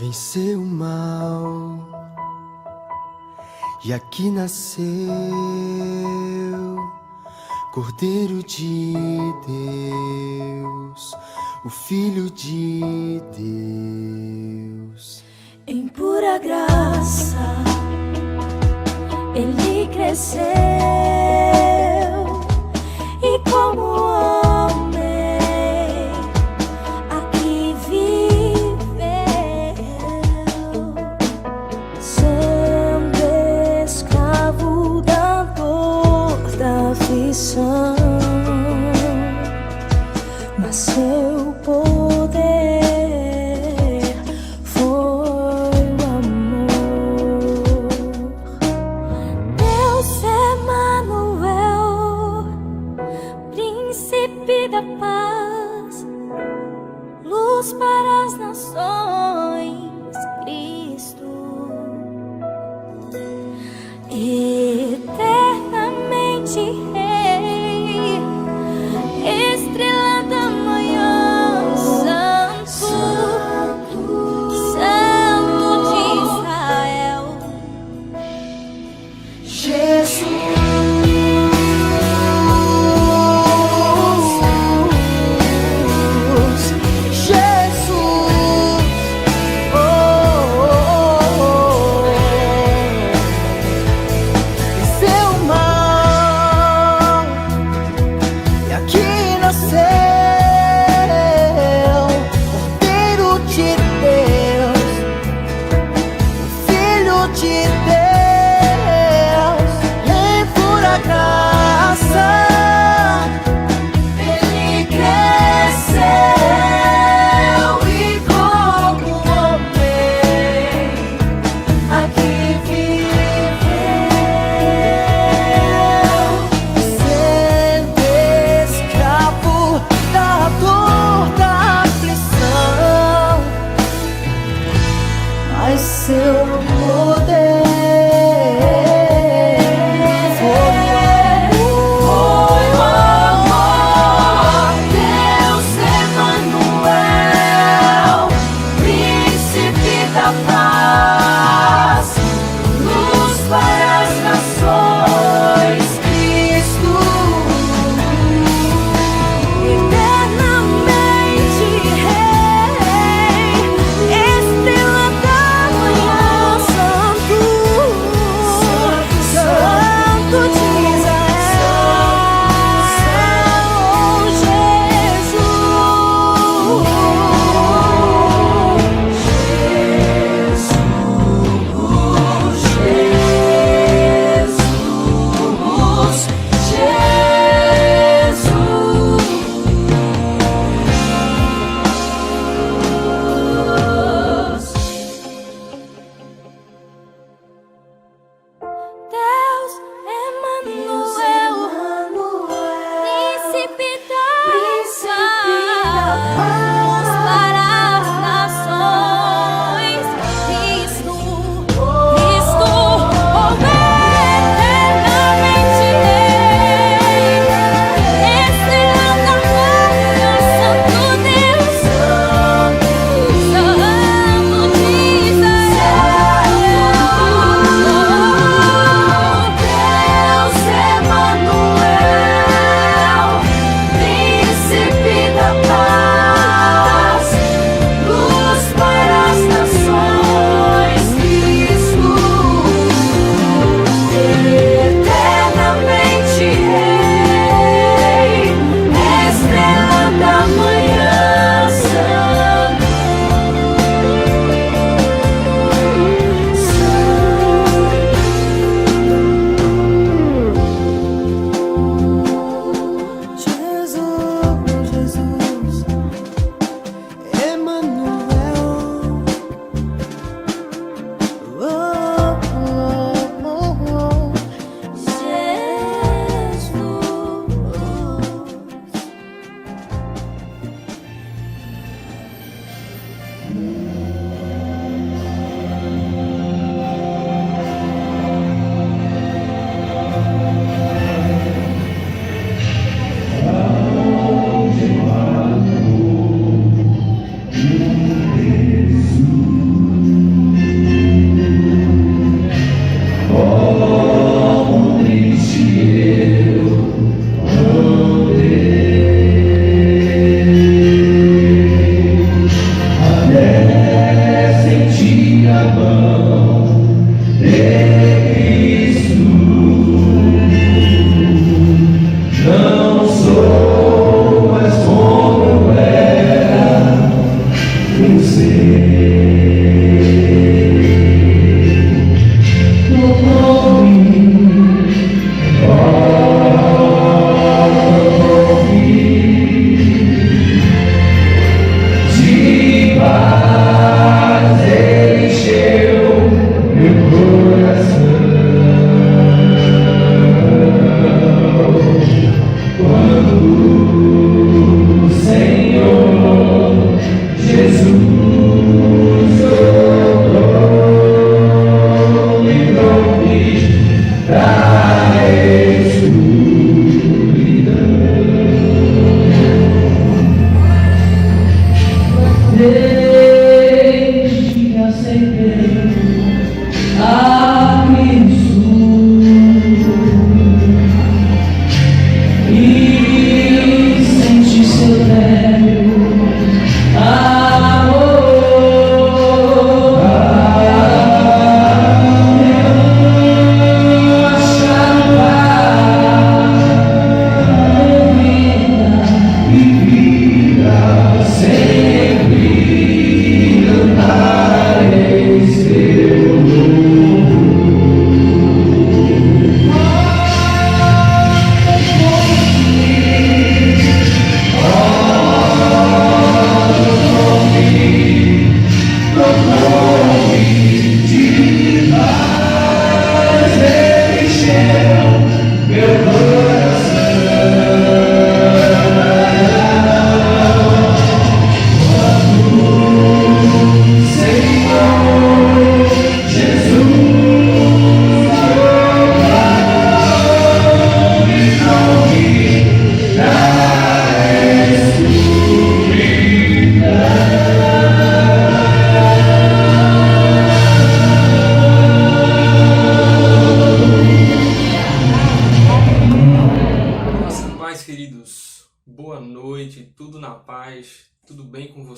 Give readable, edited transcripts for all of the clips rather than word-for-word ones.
venceu o mal e aqui nasceu Cordeiro de Deus, o Filho de Deus. Em pura graça ele cresceu e como homem aqui viveu, sendo escravo da dor, da aflição, mas seu poder foi o amor. Deus Emanuel, Príncipe da paz, luz para as nações, Cristo, eternamente Rei, estrela da manhã, Santo, Santo de Israel, Jesus. Seu poder foi o amor. Deus Emanuel, Príncipe da paz, luz para as nações, Cristo, eternamente Rei, estrela da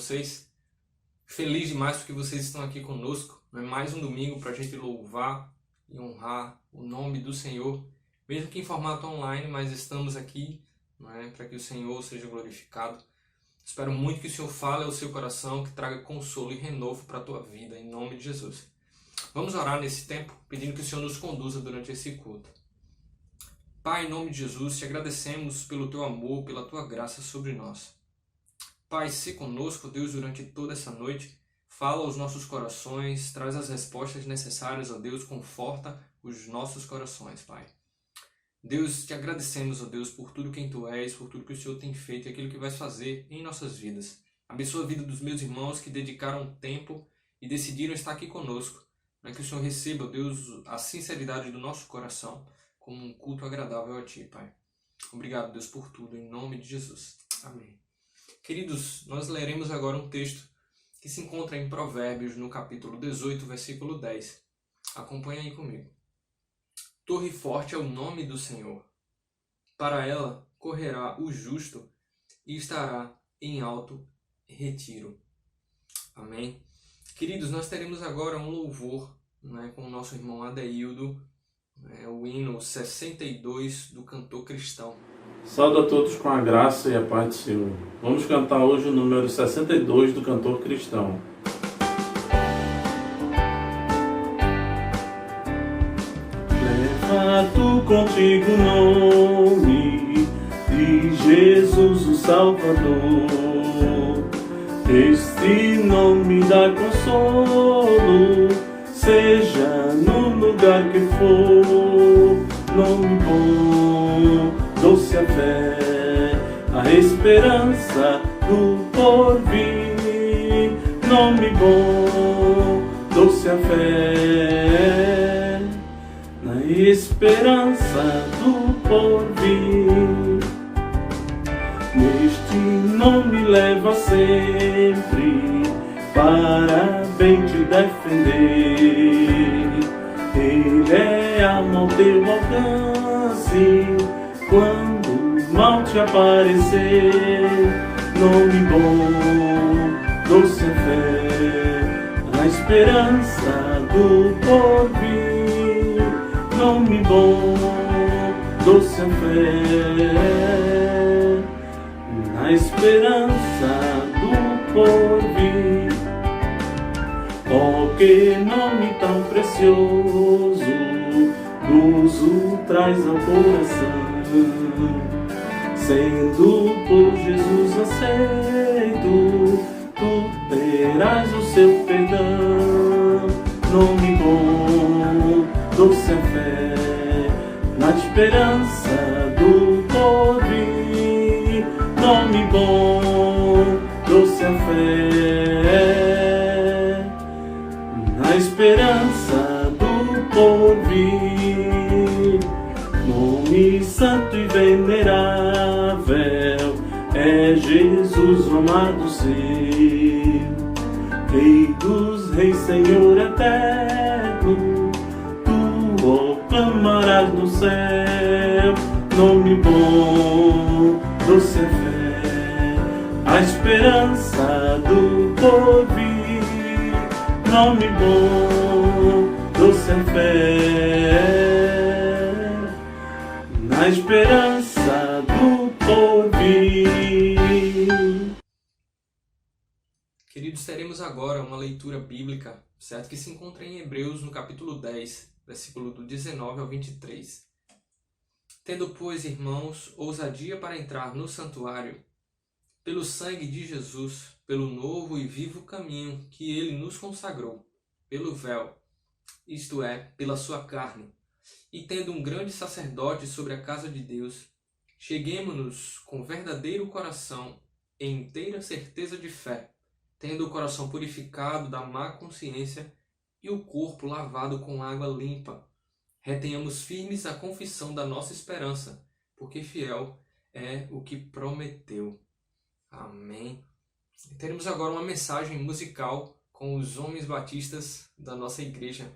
Vocês. Feliz demais porque vocês estão aqui conosco. Mais um domingo para a gente louvar e honrar o nome do Senhor, mesmo que em formato online, mas estamos aqui, para que o Senhor seja glorificado. Espero muito que o Senhor fale ao seu coração, que traga consolo e renovo para a tua vida, em nome de Jesus. Vamos orar nesse tempo, pedindo que o Senhor nos conduza durante esse culto. Pai, em nome de Jesus, te agradecemos pelo teu amor, pela tua graça sobre nós. Pai, se conosco, Deus, durante toda essa noite, fala aos nossos corações, traz as respostas necessárias, ó Deus, conforta os nossos corações, Pai. Deus, te agradecemos, ó Deus, por tudo quem Tu és, por tudo que o Senhor tem feito e aquilo que vais fazer em nossas vidas. Abençoa a vida dos meus irmãos que dedicaram tempo e decidiram estar aqui conosco, para que o Senhor receba, ó Deus, a sinceridade do nosso coração como um culto agradável a Ti, Pai. Obrigado, Deus, por tudo, em nome de Jesus. Amém. Queridos, nós leremos agora um texto que se encontra em Provérbios, no capítulo 18, versículo 10. Acompanhe aí comigo. Torre forte é o nome do Senhor. Para ela correrá o justo e estará em alto retiro. Amém? Queridos, nós teremos agora um louvor, com o nosso irmão Adeildo, o hino 62 do Cantor Cristão. Saúdo a todos com a graça e a paz do Senhor. Vamos cantar hoje o número 62 do Cantor Cristão. Levato contigo o nome de Jesus o Salvador. Este nome dá consolo, seja no lugar que for. Nome bom, doce a fé, a esperança do porvir. Nome bom, doce a fé, na esperança do porvir. Neste nome leva sempre para bem te defender. Ele é a mão teu alcance quando o mal te aparecer. Nome bom, doce fé, a na esperança do porvir, nome bom, doce a fé, na esperança do porvir. Oh, que nome tão precioso, nos o traz ao coração, sendo por Jesus aceito, tu terás o seu perdão. Nome bom, doce a fé, na esperança do porvir. Nome bom, doce a fé, na esperança do porvir. Nome santo e venerável é Jesus, o amado seu, Rei dos reis, Senhor eterno, tu o clamarás no céu. Nome bom, doce a fé, a esperança do porvir. Nome bom, doce a fé, na esperança do porvir. Queridos, teremos agora uma leitura bíblica, certo? Que se encontra em Hebreus, no capítulo 10, versículo do 19 ao 23. Tendo, pois, irmãos, ousadia para entrar no santuário, pelo sangue de Jesus, pelo novo e vivo caminho que ele nos consagrou, pelo véu, isto é, pela sua carne, e tendo um grande sacerdote sobre a casa de Deus, cheguemo-nos com verdadeiro coração e inteira certeza de fé, tendo o coração purificado da má consciência e o corpo lavado com água limpa. Retenhamos firmes a confissão da nossa esperança, porque fiel é o que prometeu. Amém. Teremos agora uma mensagem musical com os homens batistas da nossa igreja.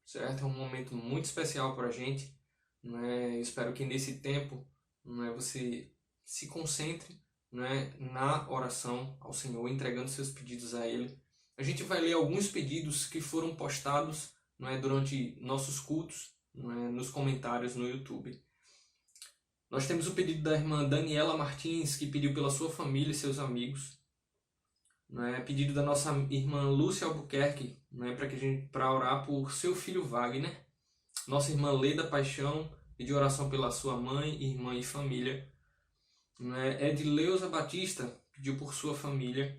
certo? É um momento muito especial para a gente, né? Eu espero que nesse tempo, né, você se concentre, né, na oração ao Senhor, entregando seus pedidos a Ele. A gente vai ler alguns pedidos que foram postados, né, durante nossos cultos, né, nos comentários no YouTube. Nós temos o pedido da irmã Daniela Martins, que pediu pela sua família e seus amigos. Né, pedido da nossa irmã Lúcia Albuquerque, né, para orar por seu filho Wagner. Nossa irmã Leda Paixão pediu oração pela sua mãe, irmã e família. Né, Edileuza Batista pediu por sua família.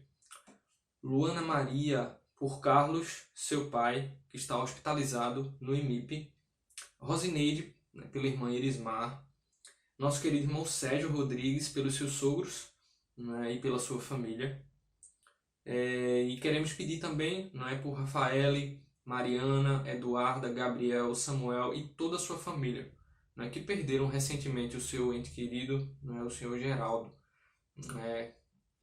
Luana Maria por Carlos, seu pai, que está hospitalizado no IMIP. Rosineide, né, pela irmã Erismar. Nosso querido irmão Sérgio Rodrigues pelos seus sogros, né, e pela sua família. E queremos pedir também, né, por Rafaele, Mariana, Eduarda, Gabriel, Samuel e toda a sua família, né, que perderam recentemente o seu ente querido, né, o senhor Geraldo.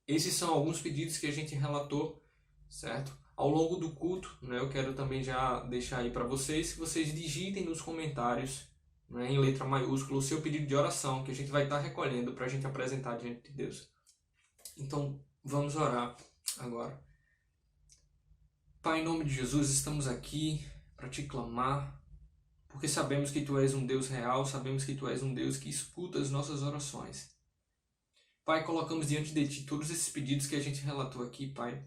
Esses são alguns pedidos que a gente relatou, certo? Ao longo do culto, né, eu quero também já deixar aí para vocês que vocês digitem nos comentários, né, em letra maiúscula, o seu pedido de oração, que a gente vai estar recolhendo para a gente apresentar diante de Deus. Então, vamos orar agora. Pai, em nome de Jesus, estamos aqui para te clamar, porque sabemos que tu és um Deus real, sabemos que tu és um Deus que escuta as nossas orações. Pai, colocamos diante de ti todos esses pedidos que a gente relatou aqui, Pai.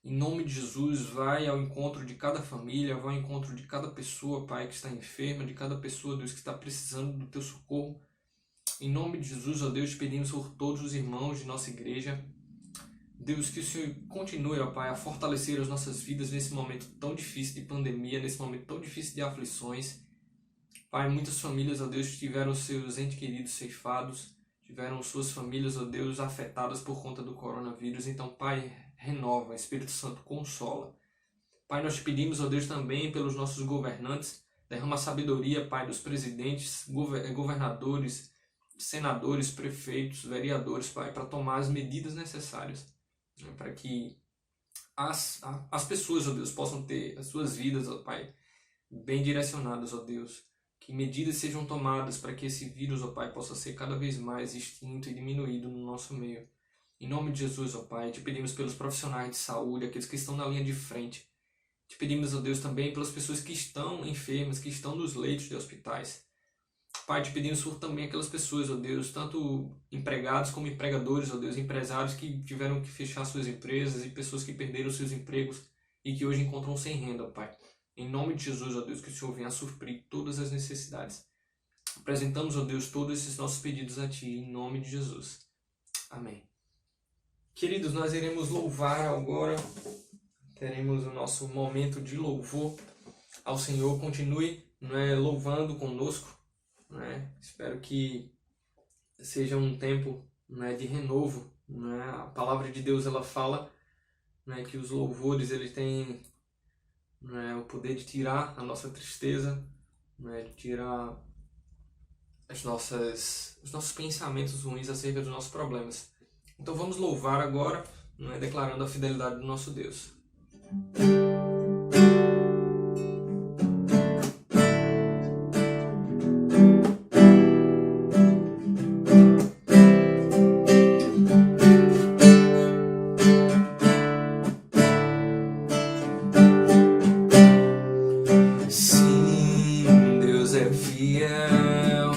Em nome de Jesus, vai ao encontro de cada família, vai ao encontro de cada pessoa, Pai, que está enferma, de cada pessoa, Deus, que está precisando do teu socorro. Em nome de Jesus, ó Deus, pedimos por todos os irmãos de nossa igreja. Deus, que o Senhor continue, ó Pai, a fortalecer as nossas vidas nesse momento tão difícil de pandemia, nesse momento tão difícil de aflições. Pai, muitas famílias, ó Deus, tiveram seus entes queridos ceifados, tiveram suas famílias, ó Deus, afetadas por conta do coronavírus. Então, Pai, renova, Espírito Santo, consola. Pai, nós te pedimos, ó Deus, também pelos nossos governantes, derrama sabedoria, Pai, dos presidentes, governadores, senadores, prefeitos, vereadores, Pai, para tomar as medidas necessárias, né, para que as pessoas, ó Deus, possam ter as suas vidas, ó Pai, bem direcionadas, ó Deus. Que medidas sejam tomadas para que esse vírus, ó Pai, possa ser cada vez mais extinto e diminuído no nosso meio. Em nome de Jesus, ó Pai, te pedimos pelos profissionais de saúde, aqueles que estão na linha de frente. Te pedimos, ó Deus, também pelas pessoas que estão enfermas, que estão nos leitos de hospitais. Pai, te pedimos por também aquelas pessoas, ó Deus, tanto empregados como empregadores, ó Deus, empresários que tiveram que fechar suas empresas e pessoas que perderam seus empregos e que hoje encontram sem renda, Pai. Em nome de Jesus, ó Deus, que o Senhor venha a suprir todas as necessidades. Apresentamos, ó Deus, todos esses nossos pedidos a Ti, em nome de Jesus. Amém. Queridos, nós iremos louvar agora, teremos o nosso momento de louvor ao Senhor. Continue, né, louvando conosco. Né? Espero que seja um tempo, né, de renovo. Né? A palavra de Deus, ela fala, né, que os louvores eles têm, né, o poder de tirar a nossa tristeza, né, de tirar os nossos pensamentos ruins acerca dos nossos problemas. Então vamos louvar agora, né, declarando a fidelidade do nosso Deus. Deus é fiel.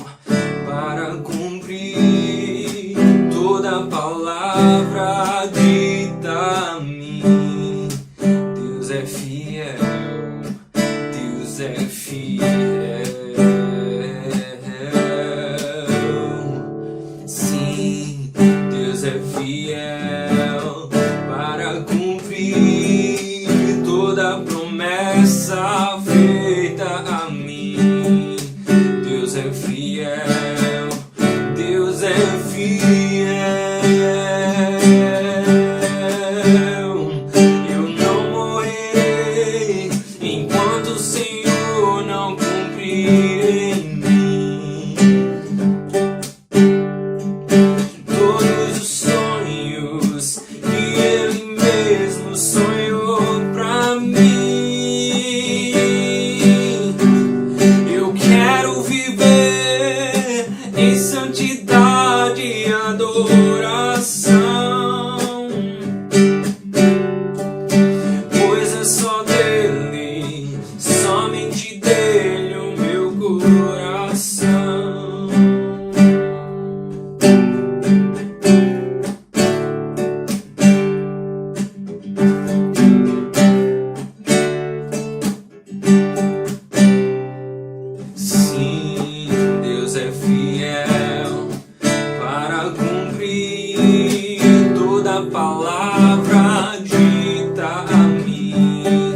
toda palavra dita a mim.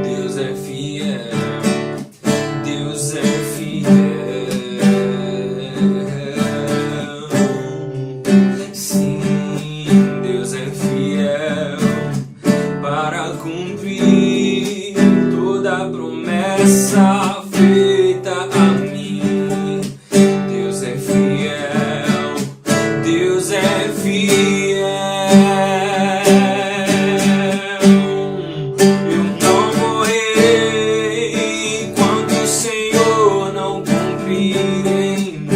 Deus é fiel, Deus é fiel. Sim, Deus é fiel para cumprir toda promessa feita a mim. Deus é fiel, Deus é fiel. Eu não morrerei enquanto o Senhor não cumprir em mim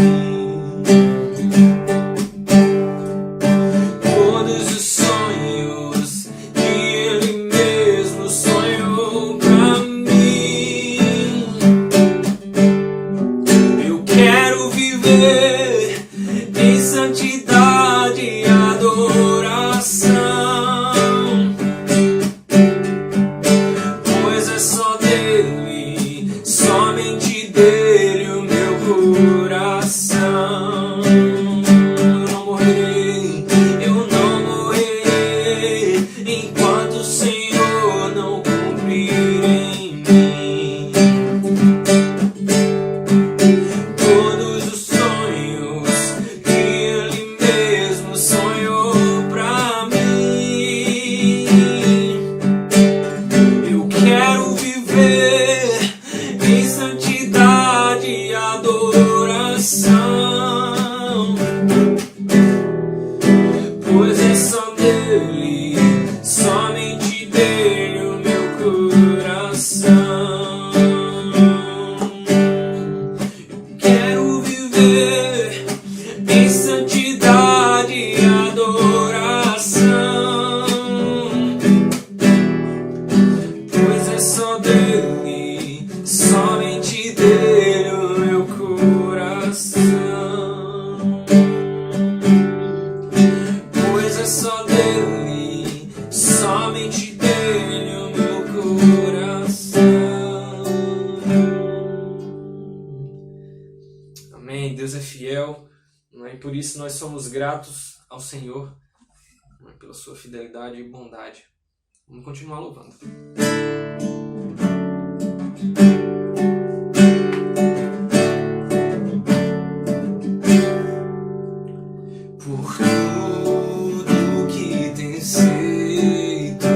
todos os sonhos que Ele mesmo sonhou pra mim. Eu quero viver em santidade e adoração, pois é só dele, somente dele o meu coração. Eu não morrerei enquanto o Senhor não cumprir em mim todos os sonhos que Ele mesmo sonhou pra mim. Eu quero viver em santidade e adoração, pois é só dele, somente dele o meu coração. Quero viver em santidade e adoração, pois é só dele, somente dele o meu coração. Pois é só dele, somente dele o meu coração. Amém. Deus é fiel, não é? E por isso nós somos gratos ao Senhor, não é? Pela sua fidelidade e bondade. Vamos continuar louvando. Por tudo que tens feito,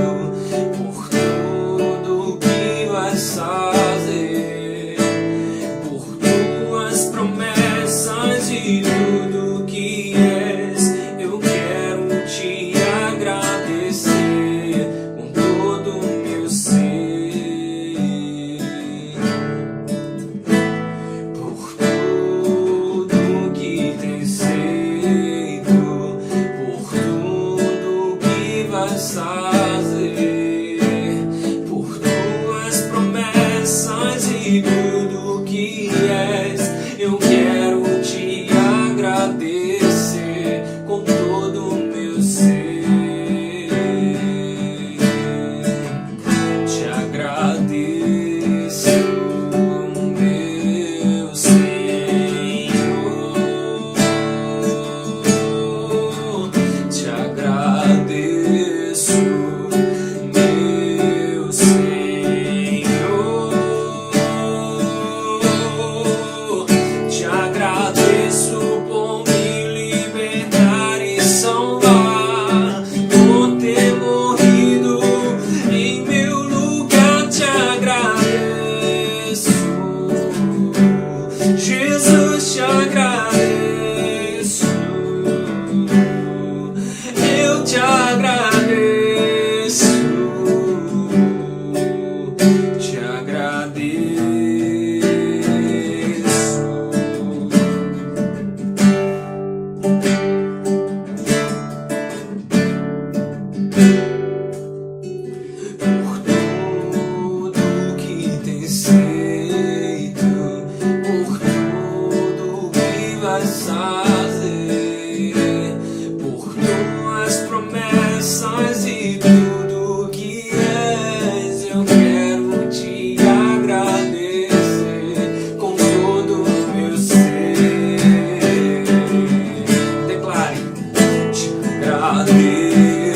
por tudo que vais fazer, por tuas promessas e tudo que és, eu quero te agradecer com todo o meu ser. Por tudo que tens feito, por tudo que vais fazer, por tuas promessas e tudo que és, eu quero te agradecer com todo o meu ser. Te agradeço, meu Senhor. Te agradeço, meu Senhor. Te agradeço por me libertar e salvar, por ter morrido em meu lugar. Te agradeço, Jesus, te agradeço. Eu te agradeço, te agradeço. Por tudo que tens feito, por tudo que vais fazer, por tuas promessas e tudo que és, eu quero te agradecer com todo o meu ser. Declare: te agradeço.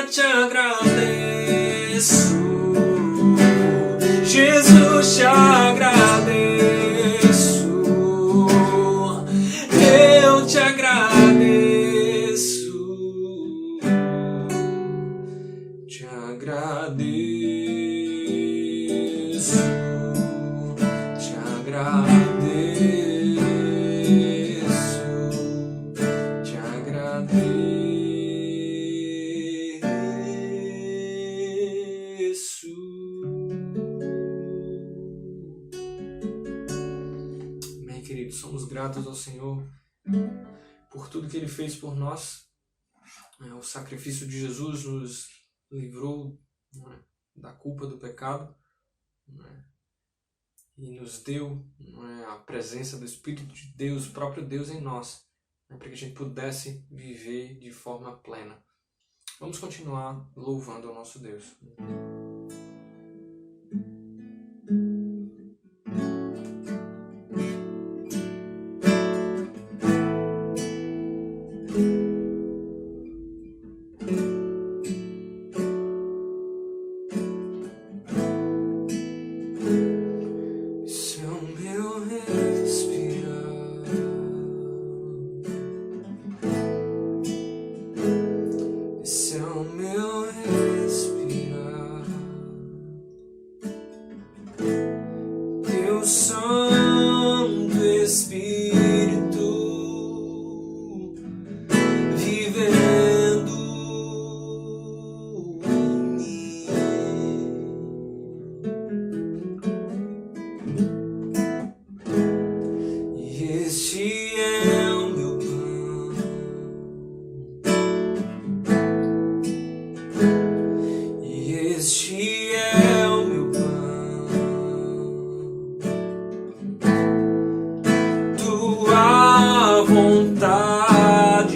te agradeço, Jesus, te agradeço, eu te agradeço, te agradeço, te agradeço, te agradeço. Amém, queridos. Somos gratos ao Senhor por tudo que Ele fez por nós. O sacrifício de Jesus nos livrou, né, da culpa do pecado, né, e nos deu, né, a presença do Espírito de Deus, o próprio Deus em nós, né, para que a gente pudesse viver de forma plena. Vamos continuar louvando ao nosso Deus. Esse é o meu respirar, esse é o meu respirar, Teu Santo Espírito vivendo em mim. E este é o meu pão, e este é o meu pão, tua vontade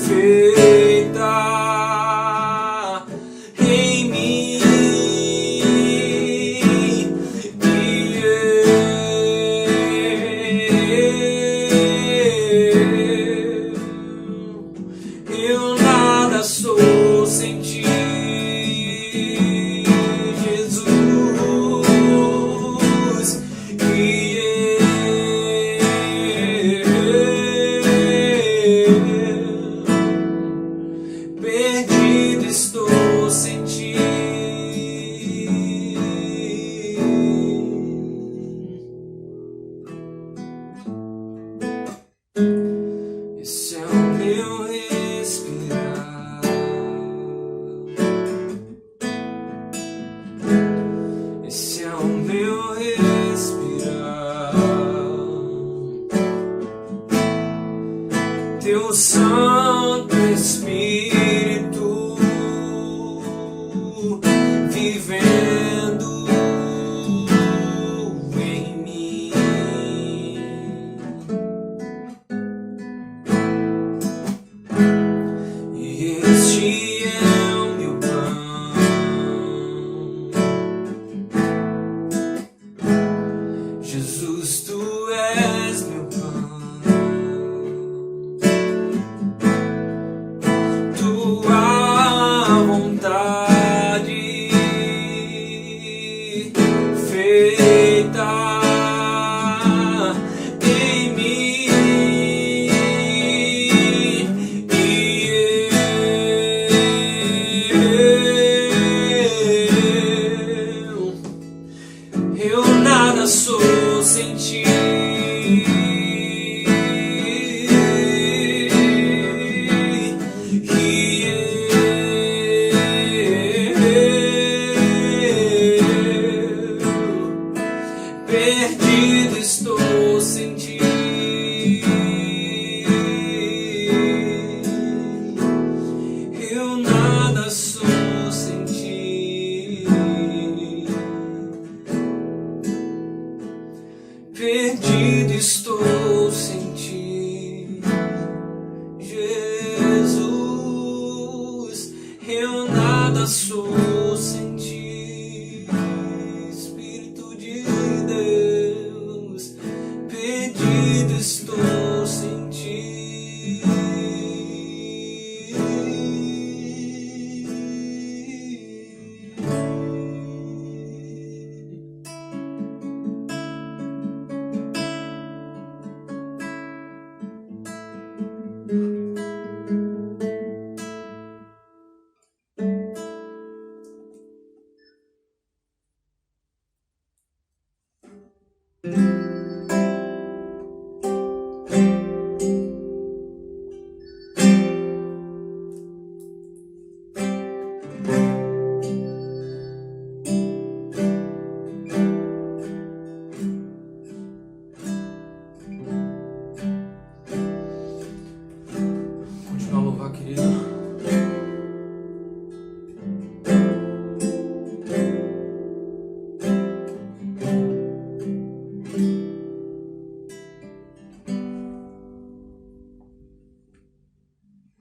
feita em mim. Eu nada sou sem ti, Jesus, perdido estou sem ti. Esse é o meu respirar, esse é o meu respirar, Teu Santo Espírito vivendo em mim. E este é o meu pão, Jesus, tu és meu pão, tua vontade feita em mim. Eu nada sou sem ti. Perdido estou sem ti. Eu nada sou sem ti. Perdido estou sem ti, Jesus. Eu nada sou sem ti, Espírito de Deus. Perdido estou sem ti. vida.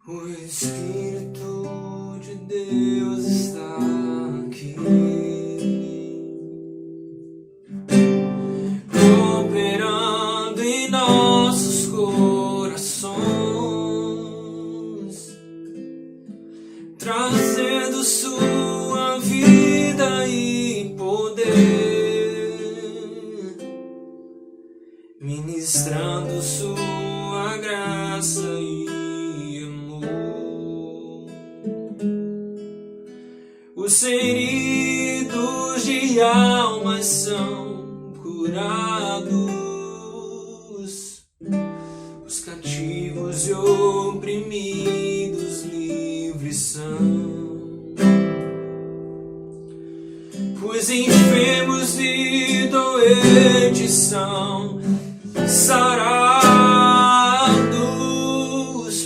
O Espírito de Deus está aqui, operando em nossos corações, trazendo sua vida e poder, ministrando sua graça e os feridos de alma são curados, os cativos e oprimidos livres são, os enfermos e doentes são sarados,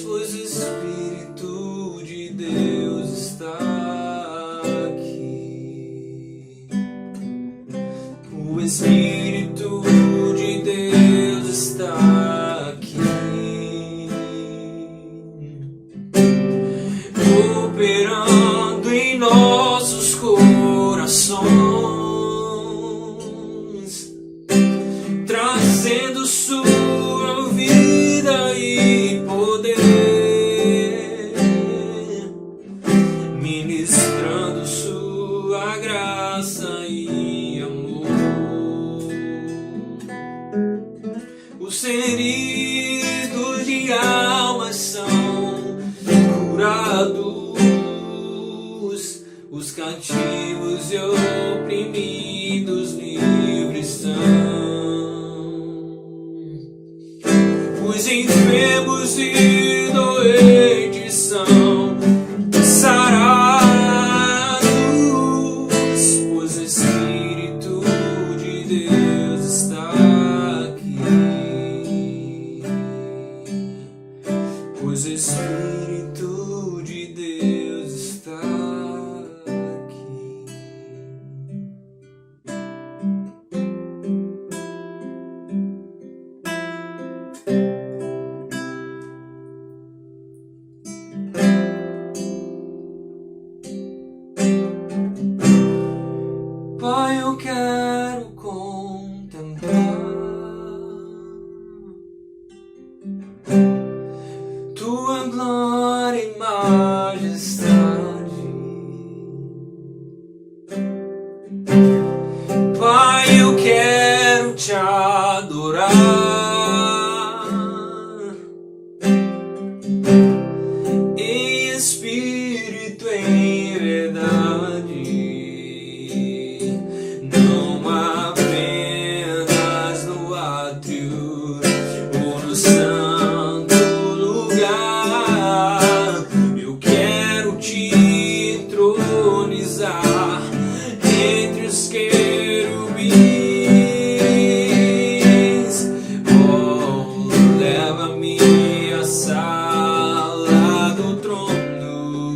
pois o Espírito de Deus está. O Espírito de Deus está aqui, operando em nossos corações, trazendo sua vida e poder, ministrando sua graça e amor. Os feridos de alma são curados, os cativos e oprimidos livres são, os enfermos e doentes são sarados, pois o Espírito de Deus está aqui. Pois o Espírito de Deus está aqui. Pai, eu quero contemplar Tua glória e majestade. Pai, eu quero te adorar em espírito e em verdade, não apenas no átrio ou no santo lugar. Eu quero te entronizar entre os querubins. Oh, leva-me à sala do trono,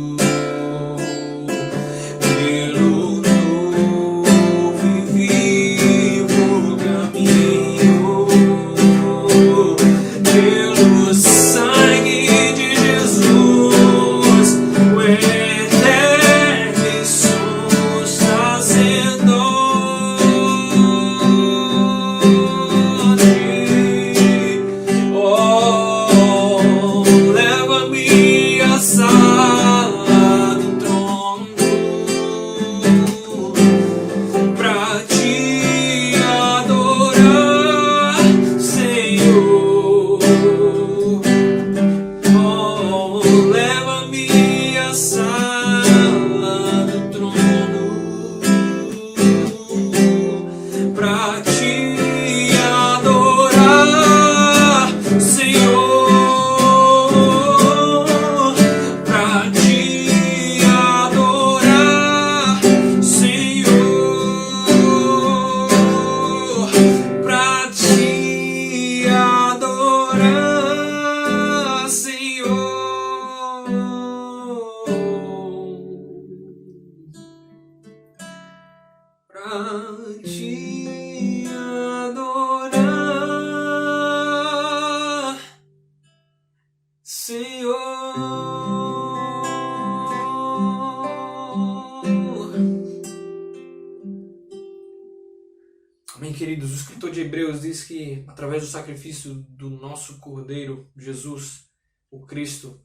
queridos, o escritor de Hebreus diz que através do sacrifício do nosso Cordeiro, Jesus, o Cristo,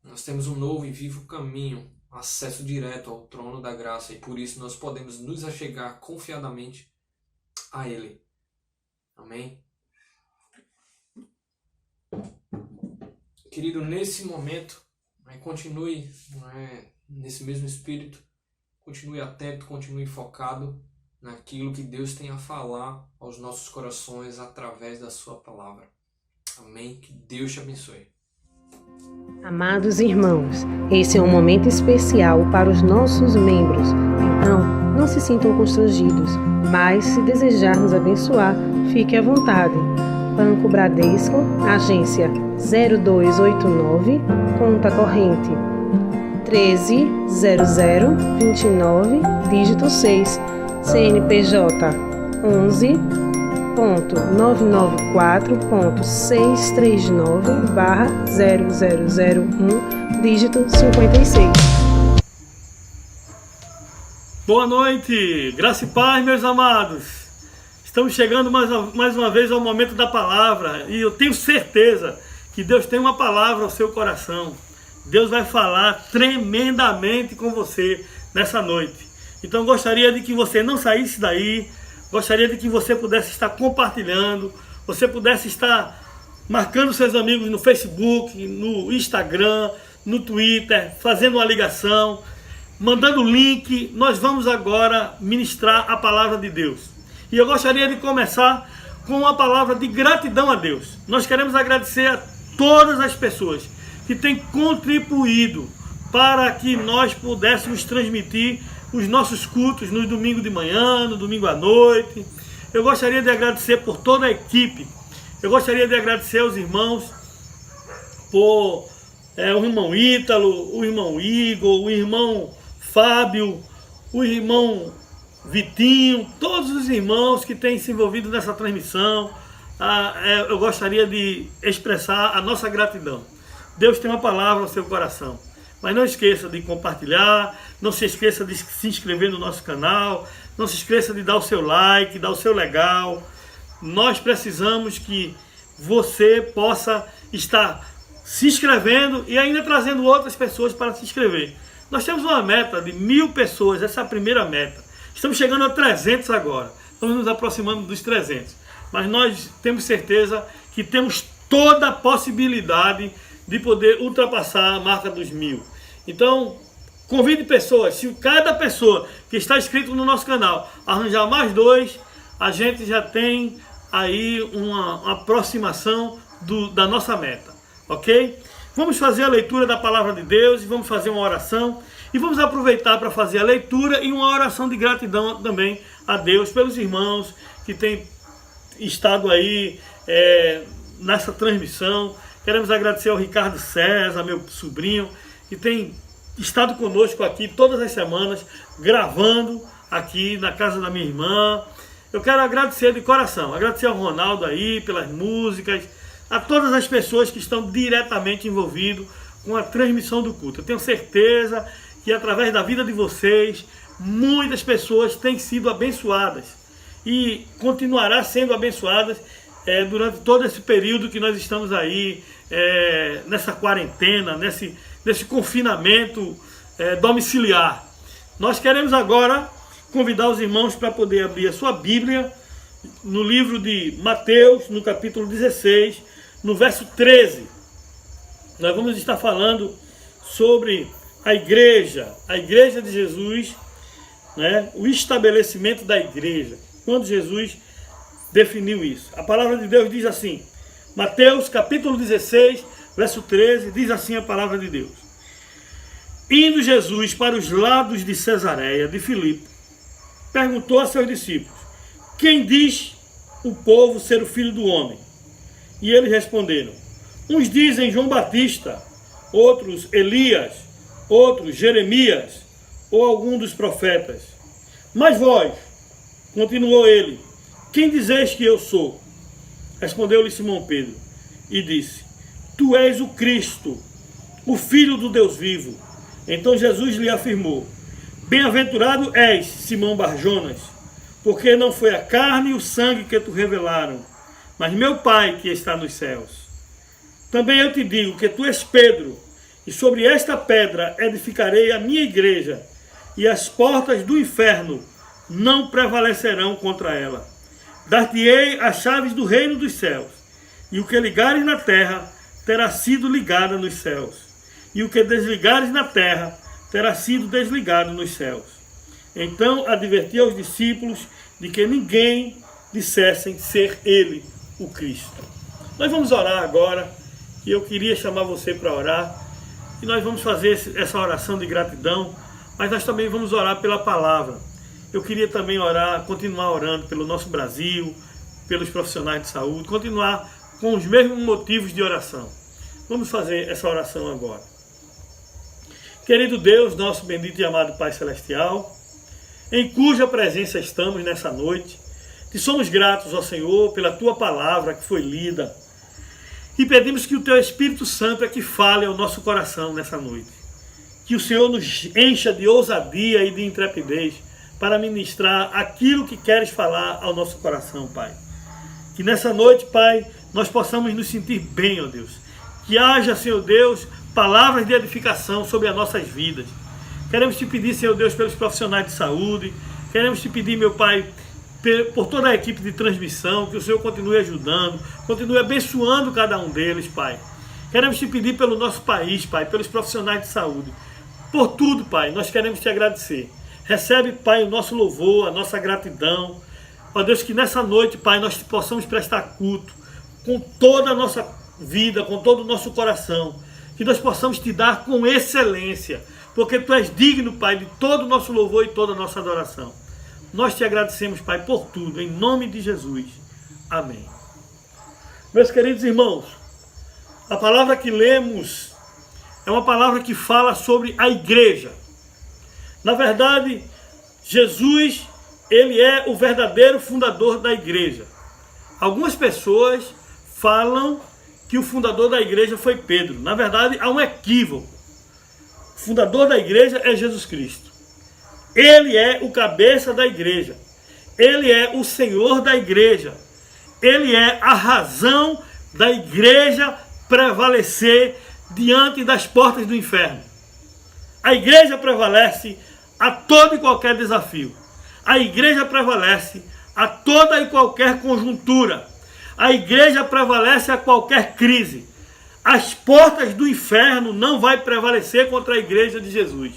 nós temos um novo e vivo caminho, acesso direto ao trono da graça, e por isso nós podemos nos achegar confiadamente a Ele. Amém? Querido, nesse momento, continue nesse mesmo espírito, continue atento, continue focado naquilo que Deus tem a falar aos nossos corações através da sua palavra. Amém? Que Deus te abençoe. Amados irmãos, esse é um momento especial para os nossos membros. Então, não se sintam constrangidos, mas se desejar nos abençoar, fique à vontade. Banco Bradesco, agência 0289, conta corrente 130029, dígito 6, CNPJ 11.994.639/0001, dígito 56. Boa noite, graça e paz, meus amados. Estamos chegando mais uma vez ao momento da palavra e eu tenho certeza que Deus tem uma palavra ao seu coração. Deus vai falar tremendamente com você nessa noite. Então gostaria de que você não saísse daí, gostaria de que você pudesse estar compartilhando, você pudesse estar marcando seus amigos no Facebook, no Instagram, no Twitter, fazendo uma ligação, mandando link. Nós vamos agora ministrar a palavra de Deus. E eu gostaria de começar com uma palavra de gratidão a Deus. Nós queremos agradecer a todas as pessoas que têm contribuído para que nós pudéssemos transmitir os nossos cultos no domingo de manhã, no domingo à noite. Eu gostaria de agradecer por toda a equipe. Eu gostaria de agradecer aos irmãos por o irmão Ítalo, o irmão Igor, o irmão Fábio, o irmão Vitinho, todos os irmãos que têm se envolvido nessa transmissão. Eu gostaria de expressar a nossa gratidão. Deus tem uma palavra ao seu coração. Mas não esqueça de compartilhar, não se esqueça de se inscrever no nosso canal, não se esqueça de dar o seu like, dar o seu legal. Nós precisamos que você possa estar se inscrevendo e ainda trazendo outras pessoas para se inscrever. Nós temos uma meta de 1000 pessoas, essa é a primeira meta. Estamos chegando a 300 agora, estamos nos aproximando dos 300. Mas nós temos certeza que temos toda a possibilidade de poder ultrapassar a marca dos 1000. Então, convide pessoas. Se cada pessoa que está inscrito no nosso canal arranjar mais 2, a gente já tem aí uma aproximação da nossa meta, ok? Vamos fazer a leitura da palavra de Deus e vamos fazer uma oração. E vamos aproveitar para fazer a leitura e uma oração de gratidão também a Deus pelos irmãos que têm estado aí nessa transmissão. Queremos agradecer ao Ricardo César, meu sobrinho, que tem estado conosco aqui todas as semanas, gravando aqui na casa da minha irmã. Eu quero agradecer de coração, agradecer ao Ronaldo aí pelas músicas, a todas as pessoas que estão diretamente envolvidas com a transmissão do culto. Eu tenho certeza que através da vida de vocês, muitas pessoas têm sido abençoadas e continuará sendo abençoadas durante todo esse período que nós estamos aí, nessa quarentena, nesse confinamento domiciliar. Nós queremos agora convidar os irmãos para poder abrir a sua Bíblia no livro de Mateus, no capítulo 16, no verso 13. Nós vamos estar falando sobre a igreja de Jesus, né? O estabelecimento da igreja, quando Jesus definiu isso. A palavra de Deus diz assim, Mateus capítulo 16, verso 13, diz assim a palavra de Deus. Indo Jesus para os lados de Cesareia de Filipe, perguntou a seus discípulos, quem diz o povo ser o Filho do Homem? E eles responderam, uns dizem João Batista, outros Elias, outros Jeremias, ou algum dos profetas. Mas vós, continuou ele, quem dizeis que eu sou? Respondeu-lhe Simão Pedro, e disse, tu és o Cristo, o Filho do Deus vivo. Então Jesus lhe afirmou, bem-aventurado és, Simão Barjonas, porque não foi a carne e o sangue que tu revelaram, mas meu Pai que está nos céus. Também eu te digo que tu és Pedro, e sobre esta pedra edificarei a minha igreja, e as portas do inferno não prevalecerão contra ela. Dar-te-ei as chaves do reino dos céus, e o que ligares na terra terá sido ligado nos céus, e o que desligares na terra terá sido desligado nos céus. Então adverti aos discípulos de que ninguém dissessem ser ele o Cristo. Nós vamos orar agora, e eu queria chamar você para orar, e nós vamos fazer essa oração de gratidão, mas nós também vamos orar pela palavra. Eu queria também orar, continuar orando pelo nosso Brasil, pelos profissionais de saúde, continuar com os mesmos motivos de oração. Vamos fazer essa oração agora. Querido Deus, nosso bendito e amado Pai Celestial, em cuja presença estamos nessa noite, te somos gratos, ó Senhor, pela Tua palavra que foi lida, e pedimos que o Teu Espírito Santo é que fale ao nosso coração nessa noite. Que o Senhor nos encha de ousadia e de intrepidez para ministrar aquilo que queres falar ao nosso coração, Pai. Que nessa noite, Pai, nós possamos nos sentir bem, ó Deus. Que haja, Senhor Deus, palavras de edificação sobre as nossas vidas. Queremos te pedir, Senhor Deus, pelos profissionais de saúde. Queremos te pedir, meu Pai, por toda a equipe de transmissão, que o Senhor continue ajudando, continue abençoando cada um deles, Pai. Queremos te pedir pelo nosso país, Pai, pelos profissionais de saúde. Por tudo, Pai, nós queremos te agradecer. Recebe, Pai, o nosso louvor, a nossa gratidão. Ó Deus, que nessa noite, Pai, nós possamos prestar culto com toda a nossa vida, com todo o nosso coração. Que nós possamos te dar com excelência, porque Tu és digno, Pai, de todo o nosso louvor e toda a nossa adoração. Nós te agradecemos, Pai, por tudo, em nome de Jesus. Amém. Meus queridos irmãos, a palavra que lemos é uma palavra que fala sobre a igreja. Na verdade, Jesus, ele é o verdadeiro fundador da igreja. Algumas pessoas falam que o fundador da igreja foi Pedro. Na verdade, há um equívoco. O fundador da igreja é Jesus Cristo. Ele é o cabeça da igreja. Ele é o Senhor da igreja. Ele é a razão da igreja prevalecer diante das portas do inferno. A igreja prevalece a todo e qualquer desafio. A igreja prevalece a toda e qualquer conjuntura. A igreja prevalece a qualquer crise. As portas do inferno não vai prevalecer contra a igreja de Jesus.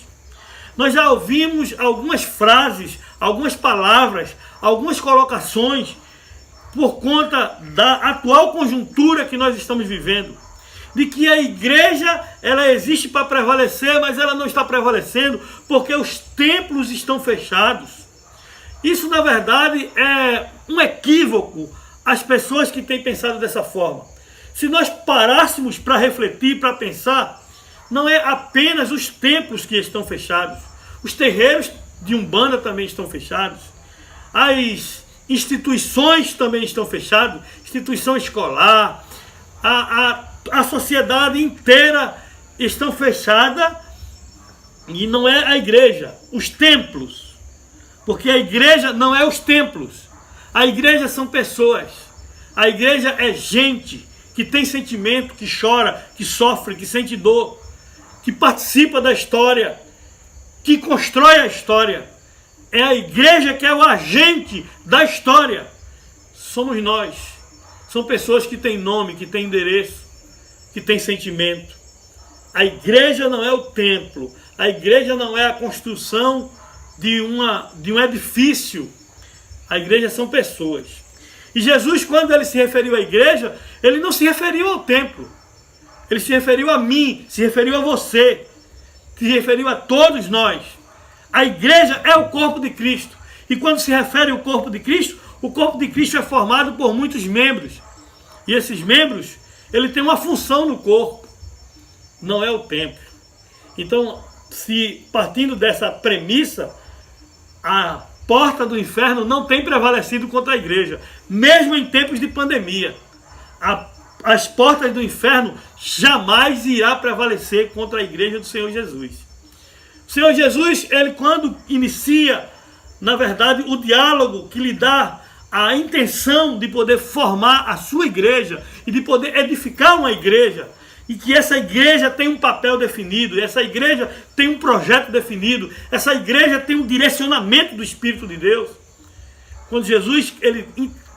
Nós já ouvimos algumas frases, algumas palavras, algumas colocações por conta da atual conjuntura que nós estamos vivendo. De que a igreja, ela existe para prevalecer, mas ela não está prevalecendo porque os templos estão fechados. Isso, na verdade, é um equívoco às pessoas que têm pensado dessa forma. Se nós parássemos para refletir, para pensar, não é apenas os templos que estão fechados. Os terreiros de Umbanda também estão fechados. As instituições também estão fechadas. Instituição escolar, a sociedade inteira estão fechada. E não é a igreja, os templos. Porque a igreja não é os templos. A igreja são pessoas. A igreja é gente que tem sentimento, que chora, que sofre, que sente dor, que participa da história, que constrói a história. É a igreja que é o agente da história. Somos nós. São pessoas que têm nome, que têm endereço, que têm sentimento. A igreja não é o templo. A igreja não é a construção de um edifício. A igreja são pessoas. E Jesus, quando ele se referiu à igreja, ele não se referiu ao templo. Ele se referiu a mim, se referiu a você, se referiu a todos nós. A igreja é o corpo de Cristo. E quando se refere ao corpo de Cristo, o corpo de Cristo é formado por muitos membros. E esses membros, ele tem uma função no corpo. Não é o templo. Então, se partindo dessa premissa, a porta do inferno não tem prevalecido contra a igreja, mesmo em tempos de pandemia. As portas do inferno jamais irá prevalecer contra a igreja do Senhor Jesus. O Senhor Jesus, ele quando inicia na verdade, o diálogo que lhe dá a intenção de poder formar a sua igreja e de poder edificar uma igreja, e que essa igreja tem um papel definido, essa igreja tem um projeto definido, essa igreja tem um direcionamento do Espírito de Deus. Quando Jesus ele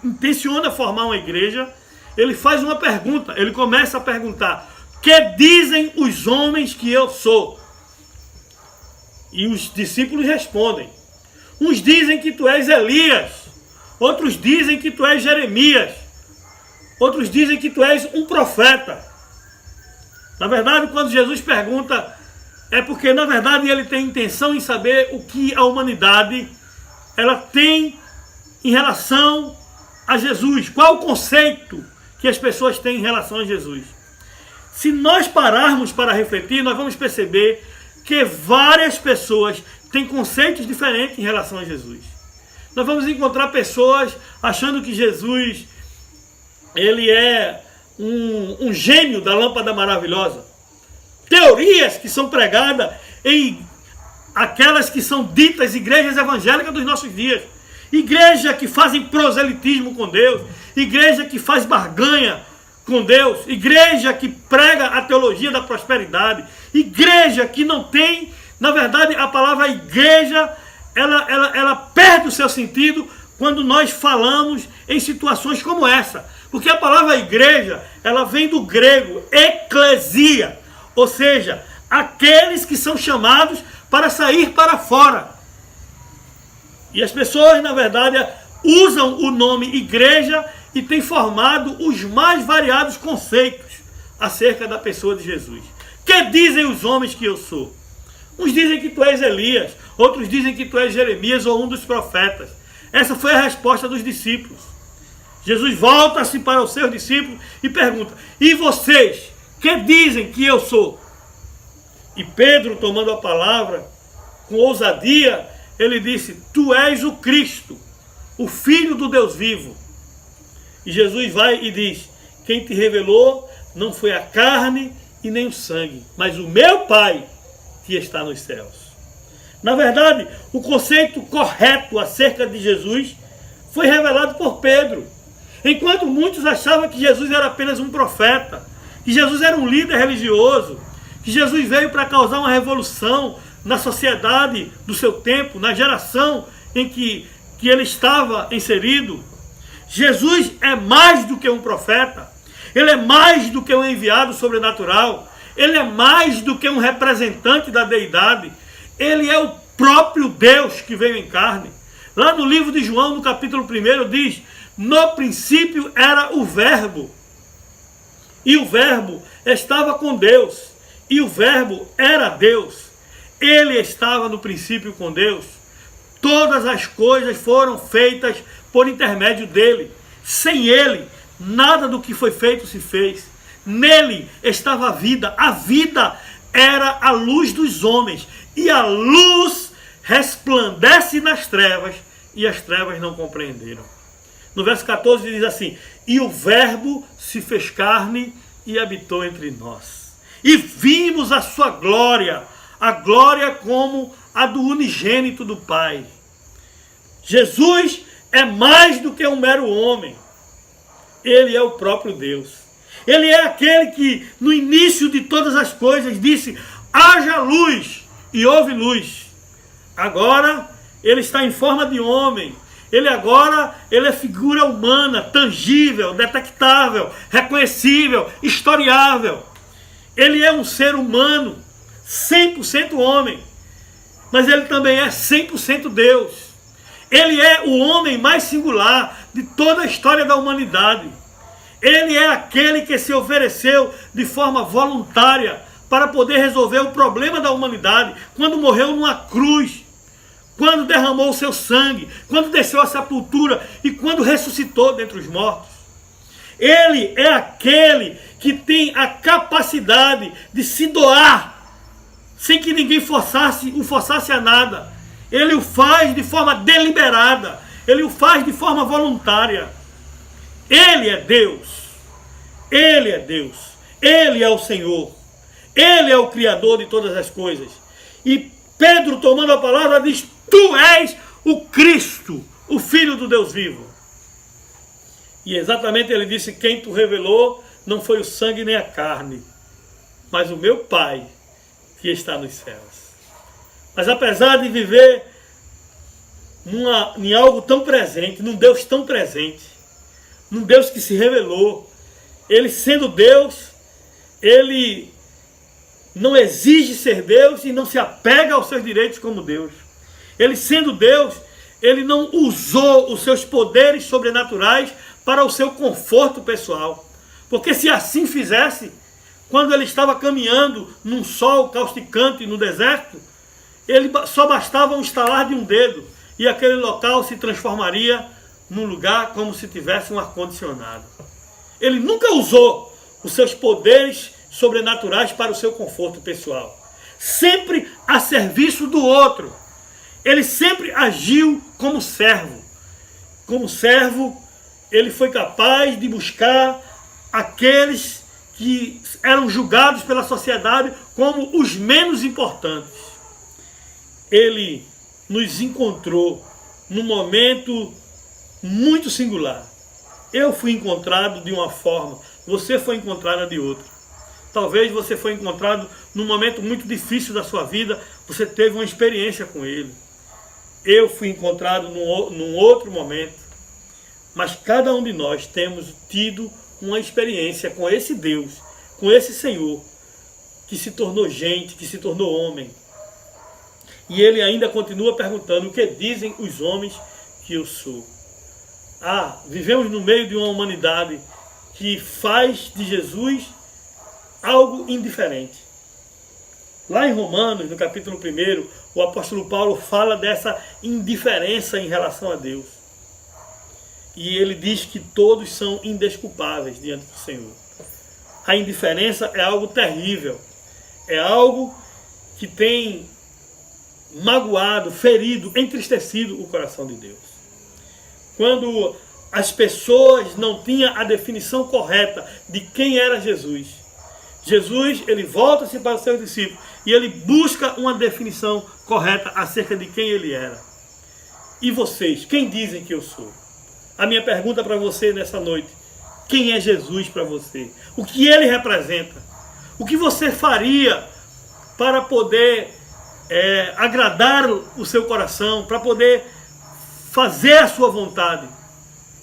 intenciona formar uma igreja, ele faz uma pergunta, ele começa a perguntar: que dizem os homens que eu sou? E os discípulos respondem. Uns dizem que tu és Elias, outros dizem que tu és Jeremias, outros dizem que tu és um profeta. Na verdade, quando Jesus pergunta, é porque, na verdade, ele tem intenção em saber o que a humanidade ela tem em relação a Jesus. Qual o conceito que as pessoas têm em relação a Jesus? Se nós pararmos para refletir, nós vamos perceber que várias pessoas têm conceitos diferentes em relação a Jesus. Nós vamos encontrar pessoas achando que Jesus ele é um gênio da lâmpada maravilhosa. Teorias que são pregadas em aquelas que são ditas igrejas evangélicas dos nossos dias. Igreja que fazem proselitismo com Deus. Igreja que faz barganha com Deus. Igreja que prega a teologia da prosperidade. Igreja que não tem, na verdade, a palavra igreja, ela perde o seu sentido quando nós falamos em situações como essa. Porque a palavra igreja, ela vem do grego eclesia, ou seja, aqueles que são chamados para sair para fora. E as pessoas, na verdade, usam o nome igreja e têm formado os mais variados conceitos acerca da pessoa de Jesus. Que dizem os homens que eu sou? Uns dizem que tu és Elias, outros dizem que tu és Jeremias ou um dos profetas. Essa foi a resposta dos discípulos. Jesus volta-se para os seus discípulos e pergunta: e vocês, que dizem que eu sou? E Pedro, tomando a palavra, com ousadia, ele disse: tu és o Cristo, o Filho do Deus vivo. E Jesus vai e diz: quem te revelou não foi a carne e nem o sangue, mas o meu Pai que está nos céus. Na verdade, o conceito correto acerca de Jesus foi revelado por Pedro. Enquanto muitos achavam que Jesus era apenas um profeta, que Jesus era um líder religioso, que Jesus veio para causar uma revolução na sociedade do seu tempo, na geração em que ele estava inserido, Jesus é mais do que um profeta, ele é mais do que um enviado sobrenatural, ele é mais do que um representante da deidade, ele é o próprio Deus que veio em carne. Lá no livro de João, no capítulo 1, diz: no princípio era o Verbo, e o Verbo estava com Deus, e o Verbo era Deus. Ele estava no princípio com Deus. Todas as coisas foram feitas por intermédio dele. Sem ele, nada do que foi feito se fez. Nele estava a vida era a luz dos homens, e a luz resplandece nas trevas, e as trevas não compreenderam. No verso 14 diz assim: e o Verbo se fez carne e habitou entre nós. E vimos a sua glória, a glória como a do unigênito do Pai. Jesus é mais do que um mero homem. Ele é o próprio Deus. Ele é aquele que no início de todas as coisas disse: haja luz, e houve luz. Agora ele está em forma de homem. Ele é figura humana, tangível, detectável, reconhecível, historiável. Ele é um ser humano, 100% homem, mas ele também é 100% Deus. Ele é o homem mais singular de toda a história da humanidade. Ele é aquele que se ofereceu de forma voluntária para poder resolver o problema da humanidade, quando morreu numa cruz, quando derramou o seu sangue, quando desceu à sepultura e quando ressuscitou dentre os mortos. Ele é aquele que tem a capacidade de se doar, sem que ninguém o forçasse a nada. Ele o faz de forma deliberada, ele o faz de forma voluntária. Ele é Deus, ele é Deus, ele é o Senhor, ele é o Criador de todas as coisas. E Pedro, tomando a palavra, diz: tu és o Cristo, o Filho do Deus vivo. E exatamente ele disse: quem tu revelou não foi o sangue nem a carne, mas o meu Pai que está nos céus. Mas apesar de viver em algo tão presente, num Deus tão presente, num Deus que se revelou, ele sendo Deus, ele não exige ser Deus e não se apega aos seus direitos como Deus. Ele sendo Deus, ele não usou os seus poderes sobrenaturais para o seu conforto pessoal. Porque se assim fizesse, quando ele estava caminhando num sol causticante no deserto, ele só bastava um estalar de um dedo e aquele local se transformaria num lugar como se tivesse um ar-condicionado. Ele nunca usou os seus poderes sobrenaturais para o seu conforto pessoal. Sempre a serviço do outro. Ele sempre agiu como servo. Como servo, ele foi capaz de buscar aqueles que eram julgados pela sociedade como os menos importantes. Ele nos encontrou num momento muito singular. Eu fui encontrado de uma forma, você foi encontrada de outra. Talvez você foi encontrado num momento muito difícil da sua vida, você teve uma experiência com ele. Eu fui encontrado num outro momento. Mas cada um de nós temos tido uma experiência com esse Deus, com esse Senhor, que se tornou gente, que se tornou homem. E ele ainda continua perguntando: o que dizem os homens que eu sou? Vivemos no meio de uma humanidade que faz de Jesus algo indiferente. Lá em Romanos, no capítulo 1, o apóstolo Paulo fala dessa indiferença em relação a Deus. E ele diz que todos são indesculpáveis diante do Senhor. A indiferença é algo terrível. É algo que tem magoado, ferido, entristecido o coração de Deus. Quando as pessoas não tinham a definição correta de quem era Jesus, ele volta-se para os seus discípulos e ele busca uma definição correta acerca de quem ele era. E vocês, quem dizem que eu sou? A minha pergunta para você nessa noite: quem é Jesus para você? O que ele representa? O que você faria para poder agradar o seu coração, para poder fazer a sua vontade?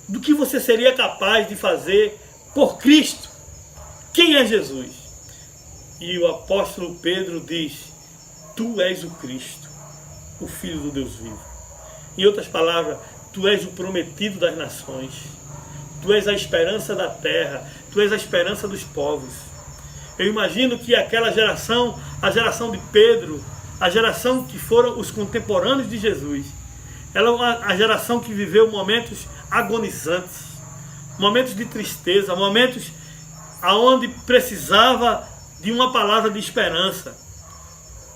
Do que você seria capaz de fazer por Cristo? Quem é Jesus? E o apóstolo Pedro diz: tu és o Cristo, o Filho do Deus vivo. Em outras palavras, tu és o prometido das nações. Tu és a esperança da terra. Tu és a esperança dos povos. Eu imagino que aquela geração, a geração de Pedro, a geração que foram os contemporâneos de Jesus, ela é a geração que viveu momentos agonizantes, momentos de tristeza, momentos onde precisava de uma palavra de esperança.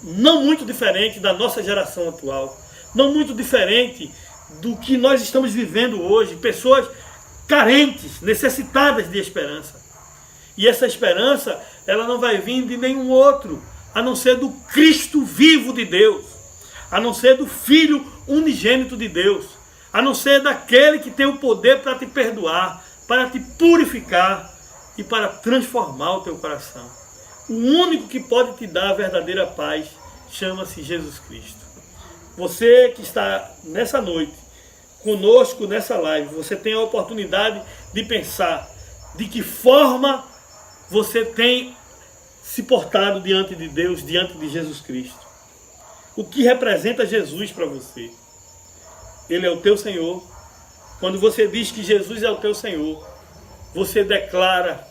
Não muito diferente da nossa geração atual. Não muito diferente do que nós estamos vivendo hoje. Pessoas carentes, necessitadas de esperança. E essa esperança, ela não vai vir de nenhum outro, a não ser do Cristo vivo de Deus, a não ser do Filho unigênito de Deus, a não ser daquele que tem o poder para te perdoar, para te purificar e para transformar o teu coração. O único que pode te dar a verdadeira paz chama-se Jesus Cristo. Você que está nessa noite conosco nessa live, você tem a oportunidade de pensar de que forma você tem se portado diante de Deus, diante de Jesus Cristo. O que representa Jesus para você? Ele é o teu Senhor. Quando você diz que Jesus é o teu Senhor, você declara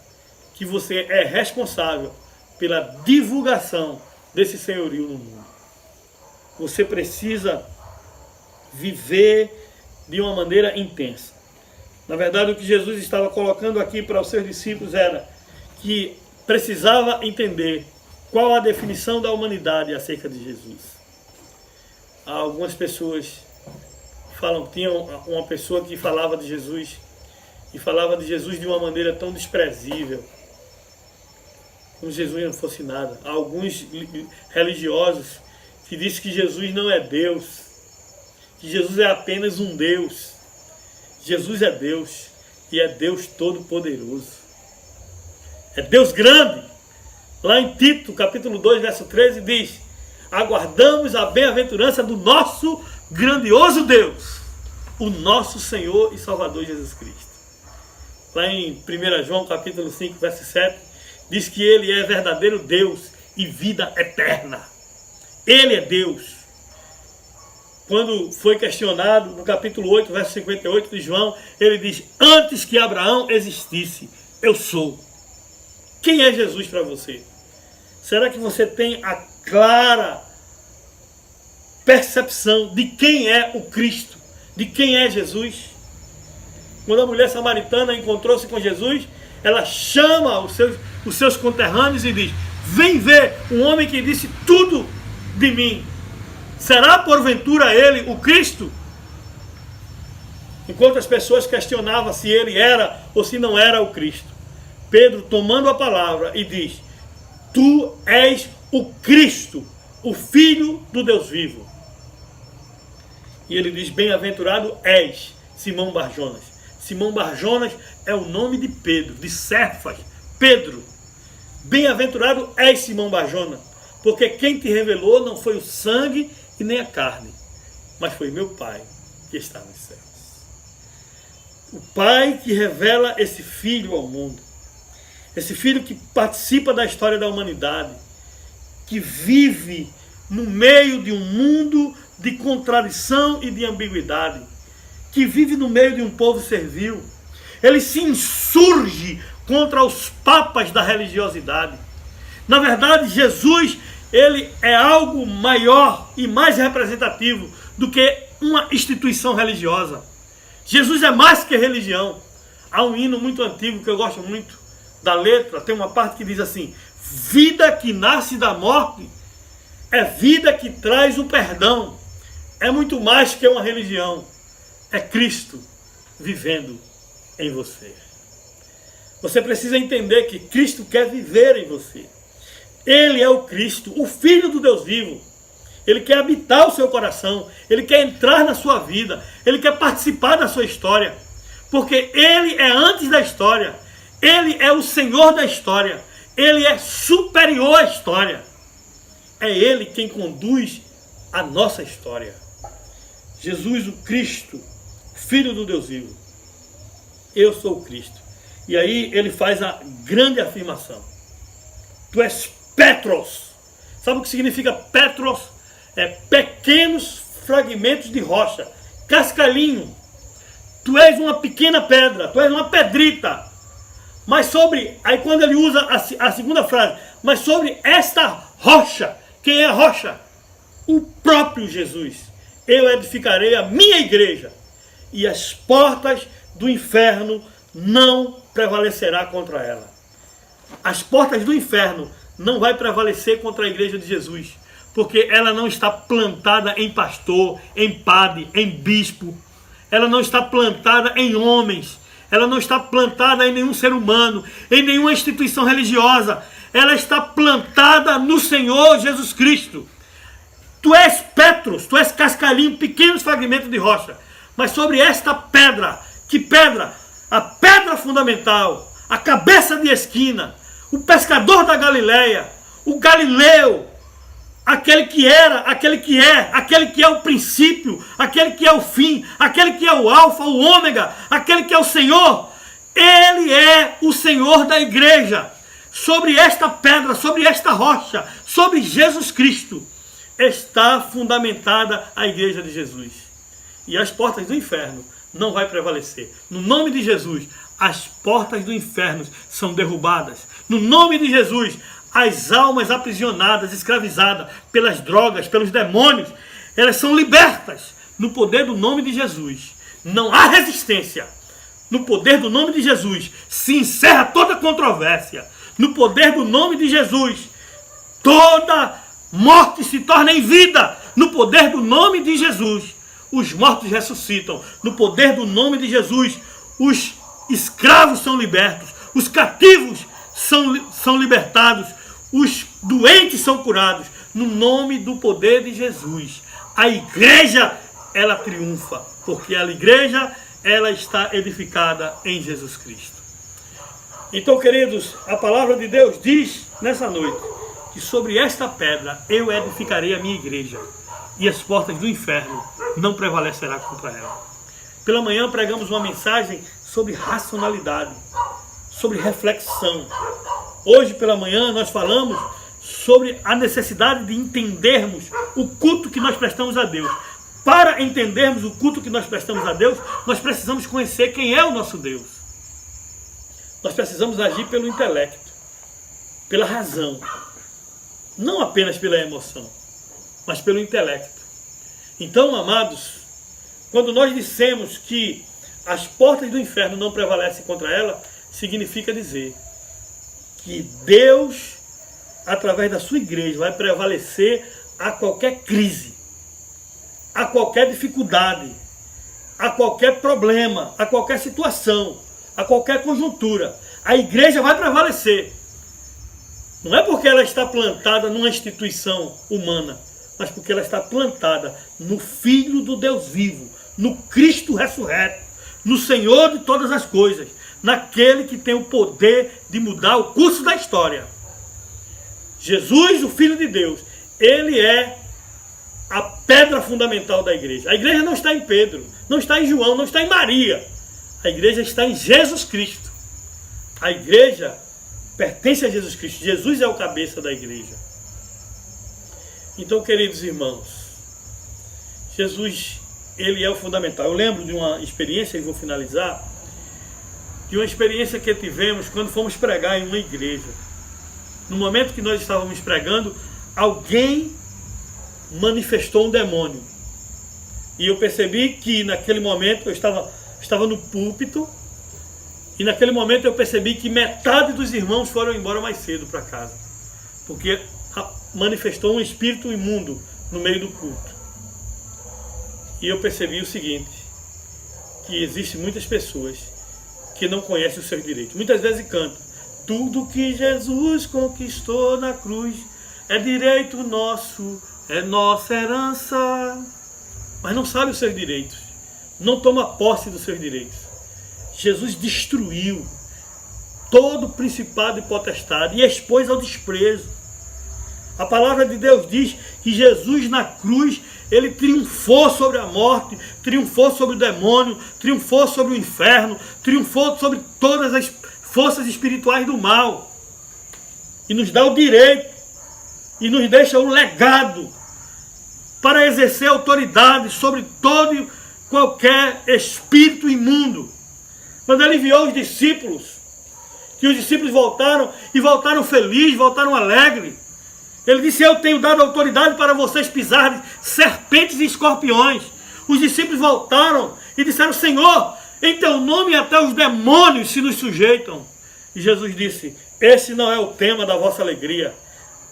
que você é responsável pela divulgação desse senhorio no mundo. Você precisa viver de uma maneira intensa. Na verdade, o que Jesus estava colocando aqui para os seus discípulos era que precisava entender qual a definição da humanidade acerca de Jesus. Algumas pessoas tinham uma pessoa que falava de Jesus e falava de Jesus de uma maneira tão desprezível, como se Jesus não fosse nada. Há alguns religiosos que dizem que Jesus não é Deus, que Jesus é apenas um Deus. Jesus é Deus e é Deus Todo-Poderoso. É Deus grande. Lá em Tito, capítulo 2, verso 13, diz: aguardamos a bem-aventurança do nosso grandioso Deus, o nosso Senhor e Salvador Jesus Cristo. Lá em 1 João, capítulo 5, verso 7, diz que Ele é verdadeiro Deus e vida eterna. Ele é Deus. Quando foi questionado, no capítulo 8, verso 58 de João, ele diz: antes que Abraão existisse, eu sou. Quem é Jesus para você? Será que você tem a clara percepção de quem é o Cristo? De quem é Jesus? Quando a mulher samaritana encontrou-se com Jesus, ela chama os seus conterrâneos e diz: vem ver um homem que disse tudo de mim. Será porventura ele o Cristo? Enquanto as pessoas questionavam se ele era ou se não era o Cristo, Pedro, tomando a palavra, e diz: tu és o Cristo, o Filho do Deus vivo. E ele diz: bem-aventurado és, Simão Barjonas. Simão Barjonas é o nome de Pedro, de Cefas, Pedro. Bem-aventurado és, Simão Barjonas, porque quem te revelou não foi o sangue e nem a carne, mas foi meu Pai que está nos céus. O Pai que revela esse Filho ao mundo. Esse Filho que participa da história da humanidade, que vive no meio de um mundo de contradição e de ambiguidade, que vive no meio de um povo servil. Ele se insurge contra os papas da religiosidade. Na verdade, Jesus, ele é algo maior e mais representativo do que uma instituição religiosa. Jesus é mais que religião. Há um hino muito antigo que eu gosto muito da letra, tem uma parte que diz assim: vida que nasce da morte é vida que traz o perdão. É muito mais que uma religião. É Cristo vivendo em você. Você precisa entender que Cristo quer viver em você. Ele é o Cristo, o Filho do Deus vivo. Ele quer habitar o seu coração. Ele quer entrar na sua vida. Ele quer participar da sua história. Porque Ele é antes da história. Ele é o Senhor da história. Ele é superior à história. É Ele quem conduz a nossa história. Jesus, o Cristo, Filho do Deus vivo. Eu sou o Cristo. E aí ele faz a grande afirmação: tu és Petros. Sabe o que significa Petros? É pequenos fragmentos de rocha, cascalhinho. Tu és uma pequena pedra, tu és uma pedrita. Mas sobre, aí quando ele usa a segunda frase, mas sobre esta rocha, quem é a rocha? O próprio Jesus. Eu edificarei a minha igreja, e as portas do inferno não prevalecerá contra ela. As portas do inferno não vai prevalecer contra a igreja de Jesus, porque ela não está plantada em pastor, em padre, em bispo. Ela não está plantada em homens. Ela não está plantada em nenhum ser humano, em nenhuma instituição religiosa. Ela está plantada no Senhor Jesus Cristo. Tu és Petros, tu és cascalhinho, pequenos fragmentos de rocha. Mas sobre esta pedra, que pedra? A pedra fundamental, a cabeça de esquina, o pescador da Galileia, o Galileu, aquele que era, aquele que é o princípio, aquele que é o fim, aquele que é o alfa, o ômega, aquele que é o Senhor. Ele é o Senhor da igreja. Sobre esta pedra, sobre esta rocha, sobre Jesus Cristo, está fundamentada a igreja de Jesus. E as portas do inferno não vai prevalecer. No nome de Jesus, as portas do inferno são derrubadas. No nome de Jesus, as almas aprisionadas, escravizadas pelas drogas, pelos demônios, elas são libertas. No poder do nome de Jesus, não há resistência. No poder do nome de Jesus, se encerra toda controvérsia. No poder do nome de Jesus, toda morte se torna em vida. No poder do nome de Jesus, os mortos ressuscitam. No poder do nome de Jesus, os escravos são libertos. Os cativos são libertados. Os doentes são curados. No nome do poder de Jesus, a igreja ela triunfa, porque a igreja, ela está edificada em Jesus Cristo. Então, queridos, a palavra de Deus diz nessa noite que sobre esta pedra eu edificarei a minha igreja e as portas do inferno não prevalecerão contra ela. Pela manhã pregamos uma mensagem sobre racionalidade, sobre reflexão. Hoje pela manhã nós falamos sobre a necessidade de entendermos o culto que nós prestamos a Deus. Para entendermos o culto que nós prestamos a Deus, nós precisamos conhecer quem é o nosso Deus. Nós precisamos agir pelo intelecto, pela razão, não apenas pela emoção, mas pelo intelecto. Então, amados, quando nós dissemos que as portas do inferno não prevalecem contra ela, significa dizer que Deus, através da sua igreja, vai prevalecer a qualquer crise, a qualquer dificuldade, a qualquer problema, a qualquer situação, a qualquer conjuntura. A igreja vai prevalecer. Não é porque ela está plantada numa instituição humana, mas porque ela está plantada no Filho do Deus vivo, no Cristo ressurreto, no Senhor de todas as coisas, naquele que tem o poder de mudar o curso da história. Jesus, o Filho de Deus, ele é a pedra fundamental da igreja. A igreja não está em Pedro, não está em João, não está em Maria. A igreja está em Jesus Cristo. A igreja pertence a Jesus Cristo. Jesus é o cabeça da igreja. Então, queridos irmãos, Jesus, ele é o fundamental. Eu lembro de uma experiência, e vou finalizar, de uma experiência que tivemos quando fomos pregar em uma igreja. No momento que nós estávamos pregando, alguém manifestou um demônio. E eu percebi que naquele momento eu estava no púlpito, e naquele momento eu percebi que metade dos irmãos foram embora mais cedo para casa, porque manifestou um espírito imundo no meio do culto. E eu percebi o seguinte, que existem muitas pessoas que não conhecem os seus direitos. Muitas vezes cantam: tudo que Jesus conquistou na cruz é direito nosso, é nossa herança. Mas não sabe os seus direitos, não toma posse dos seus direitos. Jesus destruiu todo principado e potestade e expôs ao desprezo. A palavra de Deus diz que Jesus na cruz, ele triunfou sobre a morte, triunfou sobre o demônio, triunfou sobre o inferno, triunfou sobre todas as forças espirituais do mal. E nos dá o direito, e nos deixa o legado para exercer autoridade sobre todo e qualquer espírito imundo. Quando ele enviou os discípulos, que os discípulos voltaram, e voltaram felizes, voltaram alegres. Ele disse: eu tenho dado autoridade para vocês pisarem serpentes e escorpiões. Os discípulos voltaram e disseram: Senhor, em teu nome até os demônios se nos sujeitam. E Jesus disse: esse não é o tema da vossa alegria.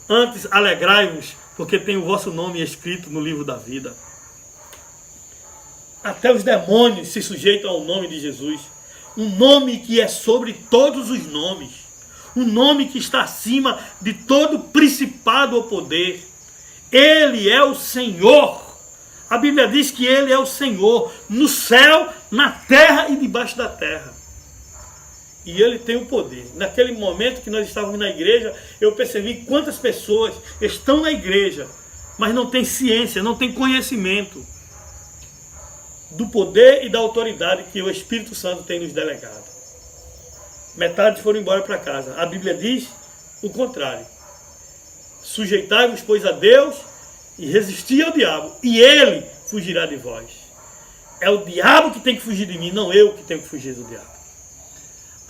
Antes alegrai-vos, porque tem o vosso nome escrito no livro da vida. Até os demônios se sujeitam ao nome de Jesus. Um nome que é sobre todos os nomes. Um nome que está acima de todo principado ou poder. Ele é o Senhor. A Bíblia diz que ele é o Senhor no céu, na terra e debaixo da terra. E ele tem o poder. Naquele momento que nós estávamos na igreja, eu percebi quantas pessoas estão na igreja, mas não têm ciência, não têm conhecimento do poder e da autoridade que o Espírito Santo tem nos delegado. Metade foram embora para casa. A Bíblia diz o contrário. Sujeitai-vos, pois, a Deus e resisti ao diabo, e ele fugirá de vós. É o diabo que tem que fugir de mim, não eu que tenho que fugir do diabo.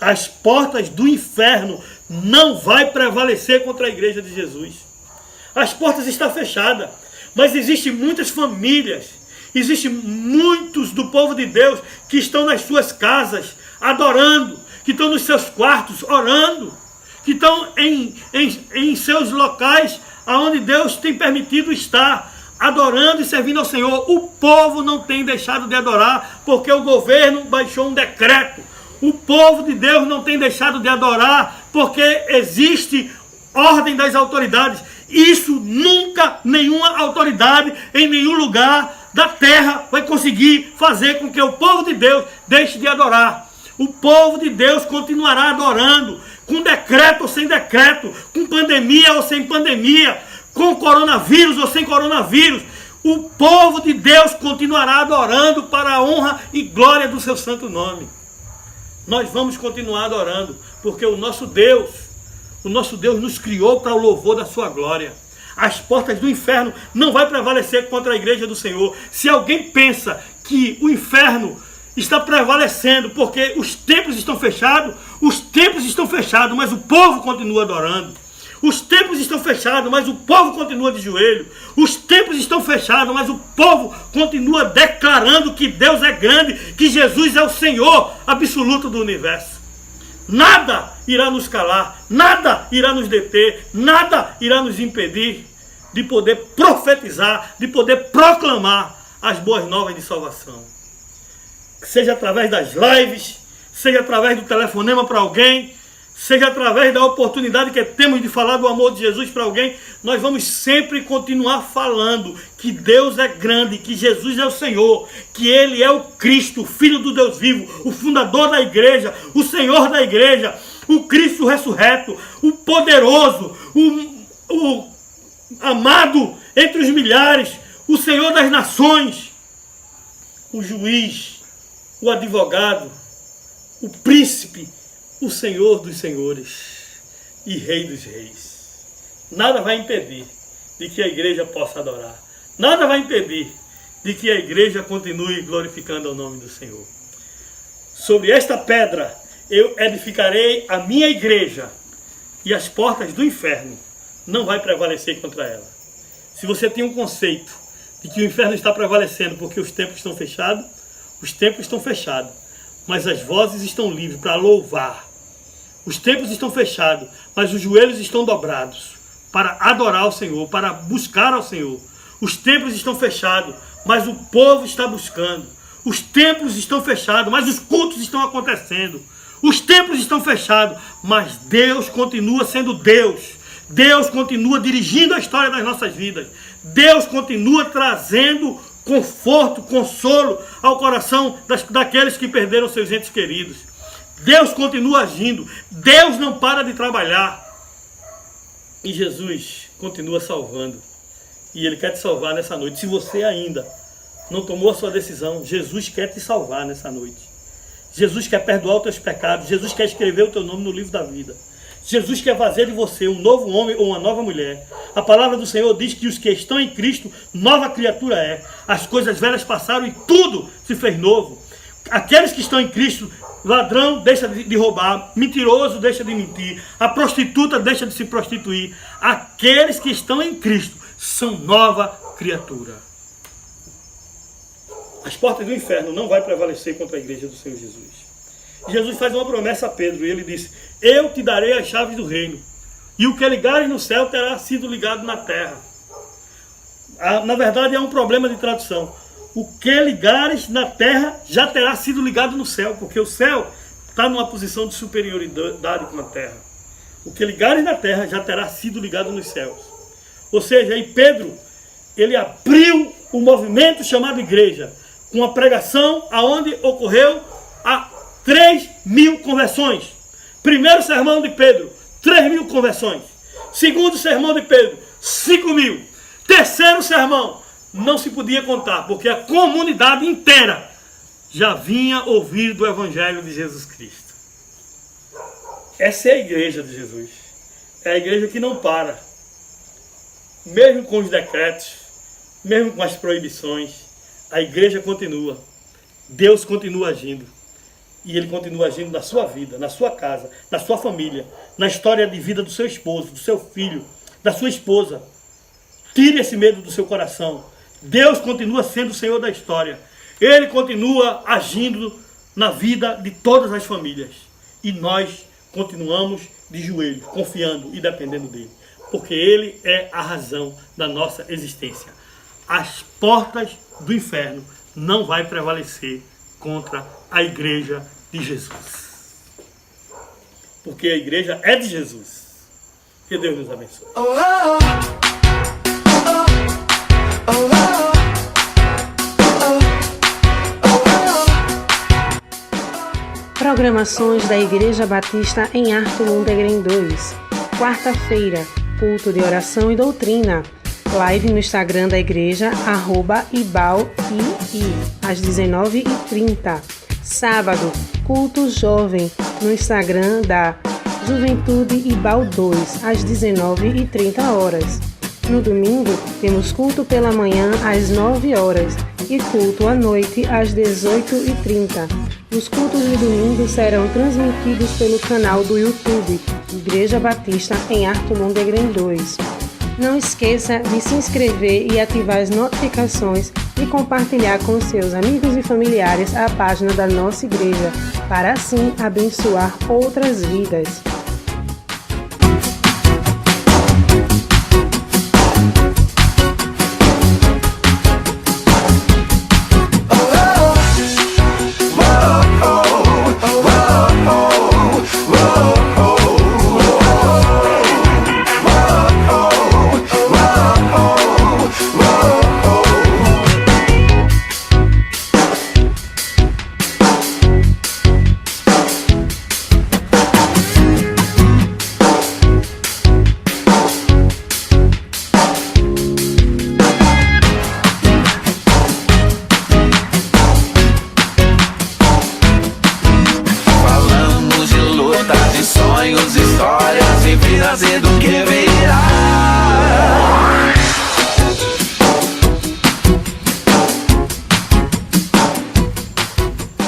As portas do inferno não vai prevalecer contra a igreja de Jesus. As portas estão fechadas, mas existem muitas famílias, existem muitos do povo de Deus que estão nas suas casas adorando, que estão nos seus quartos orando, que estão em seus locais aonde Deus tem permitido estar, adorando e servindo ao Senhor. O povo não tem deixado de adorar, porque o governo baixou um decreto. O povo de Deus não tem deixado de adorar, porque existe ordem das autoridades. Isso nunca, nenhuma autoridade, em nenhum lugar da terra vai conseguir fazer com que o povo de Deus deixe de adorar. O povo de Deus continuará adorando, com decreto ou sem decreto, com pandemia ou sem pandemia, com coronavírus ou sem coronavírus. O povo de Deus continuará adorando para a honra e glória do seu santo nome. Nós vamos continuar adorando, porque o nosso Deus nos criou para o louvor da sua glória. As portas do inferno não vai prevalecer contra a igreja do Senhor. Se alguém pensa que o inferno está prevalecendo porque os templos estão fechados, mas o povo continua adorando. Os templos estão fechados, mas o povo continua de joelho. Os templos estão fechados, mas o povo continua declarando que Deus é grande, que Jesus é o Senhor absoluto do universo. Nada irá nos calar, nada irá nos deter, nada irá nos impedir de poder profetizar, de poder proclamar as boas novas de salvação. Seja através das lives, seja através do telefonema para alguém, seja através da oportunidade que temos de falar do amor de Jesus para alguém, nós vamos sempre continuar falando que Deus é grande, que Jesus é o Senhor, que Ele é o Cristo, o Filho do Deus vivo, o fundador da igreja, o Senhor da igreja, o Cristo ressurreto, o poderoso, o amado entre os milhares, o Senhor das nações, o juiz, o advogado, o príncipe, o Senhor dos senhores e Rei dos reis. Nada vai impedir de que a igreja possa adorar. Nada vai impedir de que a igreja continue glorificando o nome do Senhor. Sobre esta pedra eu edificarei a minha igreja, e as portas do inferno não vai prevalecer contra ela. Se você tem um conceito de que o inferno está prevalecendo porque os templos estão fechados, os templos estão fechados, mas as vozes estão livres para louvar. Os templos estão fechados, mas os joelhos estão dobrados para adorar ao Senhor, para buscar ao Senhor. Os templos estão fechados, mas o povo está buscando. Os templos estão fechados, mas os cultos estão acontecendo. Os templos estão fechados, mas Deus continua sendo Deus. Deus continua dirigindo a história das nossas vidas. Deus continua trazendo conforto, consolo ao coração daqueles que perderam seus entes queridos. Deus continua agindo. Deus não para de trabalhar. E Jesus continua salvando. E Ele quer te salvar nessa noite. Se você ainda não tomou a sua decisão, Jesus quer te salvar nessa noite. Jesus quer perdoar os teus pecados. Jesus quer escrever o teu nome no livro da vida. Jesus quer fazer de você um novo homem ou uma nova mulher. A palavra do Senhor diz que os que estão em Cristo, nova criatura é. As coisas velhas passaram e tudo se fez novo. Aqueles que estão em Cristo, ladrão deixa de roubar, mentiroso deixa de mentir, a prostituta deixa de se prostituir. Aqueles que estão em Cristo são nova criatura. As portas do inferno não vai prevalecer contra a igreja do Senhor Jesus. Jesus faz uma promessa a Pedro e ele disse: eu te darei as chaves do reino, e o que ligares no céu terá sido ligado na terra. Na verdade é um problema de tradução. O que ligares na terra já terá sido ligado no céu, porque o céu está numa posição de superioridade com a terra. O que ligares na terra já terá sido ligado nos céus. Ou seja, aí Pedro, ele abriu o movimento chamado igreja, com a pregação aonde ocorreu a 3.000 conversões. Primeiro sermão de Pedro, 3.000 conversões. Segundo sermão de Pedro, 5.000. Terceiro sermão, não se podia contar, porque a comunidade inteira já vinha ouvir do Evangelho de Jesus Cristo. Essa é a igreja de Jesus. É a igreja que não para. Mesmo com os decretos, mesmo com as proibições, a igreja continua. Deus continua agindo. E Ele continua agindo na sua vida, na sua casa, na sua família, na história de vida do seu esposo, do seu filho, da sua esposa. Tire esse medo do seu coração. Deus continua sendo o Senhor da história. Ele continua agindo na vida de todas as famílias. E nós continuamos de joelhos, confiando e dependendo dEle. Porque Ele é a razão da nossa existência. As portas do inferno não vai prevalecer contra a igreja de Jesus. Porque a igreja é de Jesus. Que Deus nos abençoe. Oh, oh, oh, oh, oh, oh. Programações da Igreja Batista em Arto Lundegren 2. Quarta-feira, culto de oração e doutrina. Live no Instagram da igreja, @ibaui, às 19h30. Sábado, culto jovem no Instagram da Juventude Ibau 2, às 19h30. No domingo, temos culto pela manhã às 9 horas e culto à noite às 18h30. Os cultos de domingo serão transmitidos pelo canal do YouTube Igreja Batista em Arto Lundegren 2. Não esqueça de se inscrever e ativar as notificações e compartilhar com seus amigos e familiares a página da nossa igreja, para assim abençoar outras vidas.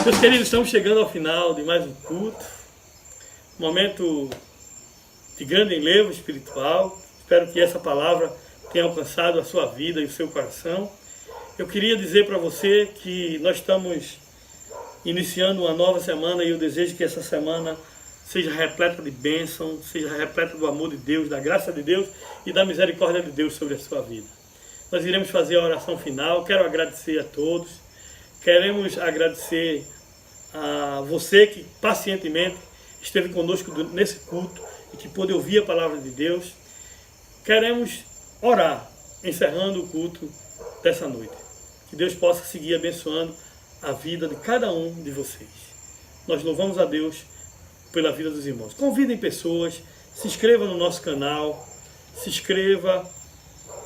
Meus queridos, estamos chegando ao final de mais um culto, momento de grande enlevo espiritual. Espero que essa palavra tenha alcançado a sua vida e o seu coração. Eu queria dizer para você que nós estamos iniciando uma nova semana e eu desejo que essa semana seja repleta de bênção, seja repleta do amor de Deus, da graça de Deus e da misericórdia de Deus sobre a sua vida. Nós iremos fazer a oração final. Quero agradecer a todos. Queremos agradecer a você que pacientemente esteve conosco nesse culto e que pôde ouvir a palavra de Deus. Queremos orar, encerrando o culto dessa noite. Que Deus possa seguir abençoando a vida de cada um de vocês. Nós louvamos a Deus pela vida dos irmãos. Convidem pessoas, se inscreva no nosso canal, se inscreva,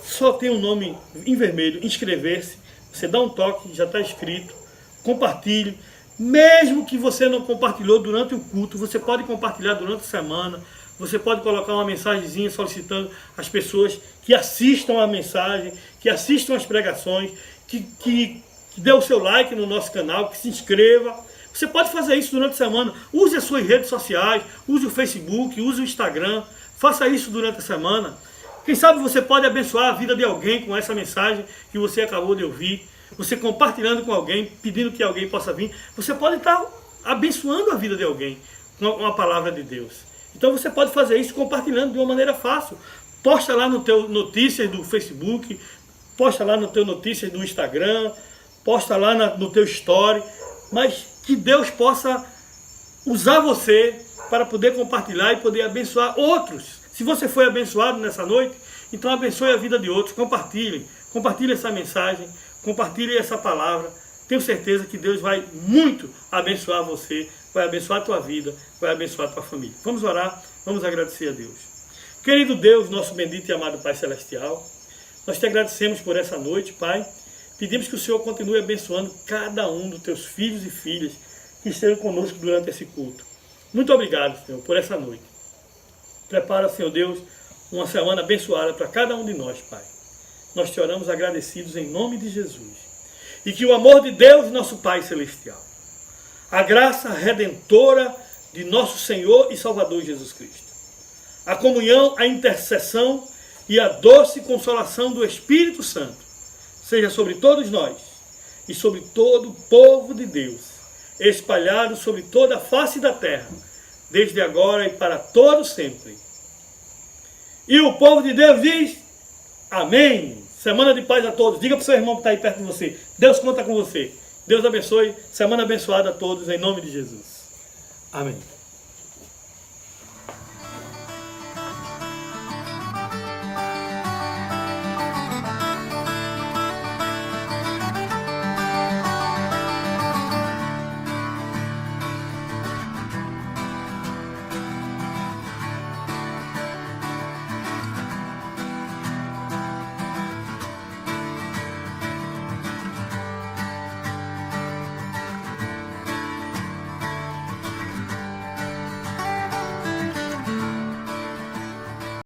só tem um nome em vermelho, inscrever-se. Você dá um toque, já está inscrito, compartilhe. Mesmo que você não compartilhou durante o culto, você pode compartilhar durante a semana. Você pode colocar uma mensagenzinha solicitando às pessoas que assistam a mensagem, que assistam as pregações, que dê o seu like no nosso canal, que se inscreva. Você pode fazer isso durante a semana. Use as suas redes sociais, use o Facebook, use o Instagram. Faça isso durante a semana. Quem sabe você pode abençoar a vida de alguém com essa mensagem que você acabou de ouvir. Você compartilhando com alguém, pedindo que alguém possa vir. Você pode estar abençoando a vida de alguém com a palavra de Deus. Então você pode fazer isso compartilhando de uma maneira fácil. Posta lá no teu notícias do Facebook, posta lá no teu notícias do Instagram, posta lá no teu story. Mas que Deus possa usar você para poder compartilhar e poder abençoar outros. Se você foi abençoado nessa noite, então abençoe a vida de outros. Compartilhe essa mensagem, compartilhe essa palavra. Tenho certeza que Deus vai muito abençoar você, vai abençoar a tua vida, vai abençoar a tua família. Vamos orar, vamos agradecer a Deus. Querido Deus, nosso bendito e amado Pai Celestial, nós te agradecemos por essa noite, Pai. Pedimos que o Senhor continue abençoando cada um dos teus filhos e filhas que estejam conosco durante esse culto. Muito obrigado, Senhor, por essa noite. Prepara, Senhor Deus, uma semana abençoada para cada um de nós, Pai. Nós te oramos agradecidos em nome de Jesus. E que o amor de Deus, nosso Pai Celestial, a graça redentora de nosso Senhor e Salvador Jesus Cristo, a comunhão, a intercessão e a doce consolação do Espírito Santo seja sobre todos nós e sobre todo o povo de Deus, espalhado sobre toda a face da terra, desde agora e para todo sempre. E o povo de Deus diz: amém. Semana de paz a todos. Diga para o seu irmão que está aí perto de você: Deus conta com você. Deus abençoe. Semana abençoada a todos, em nome de Jesus. Amém.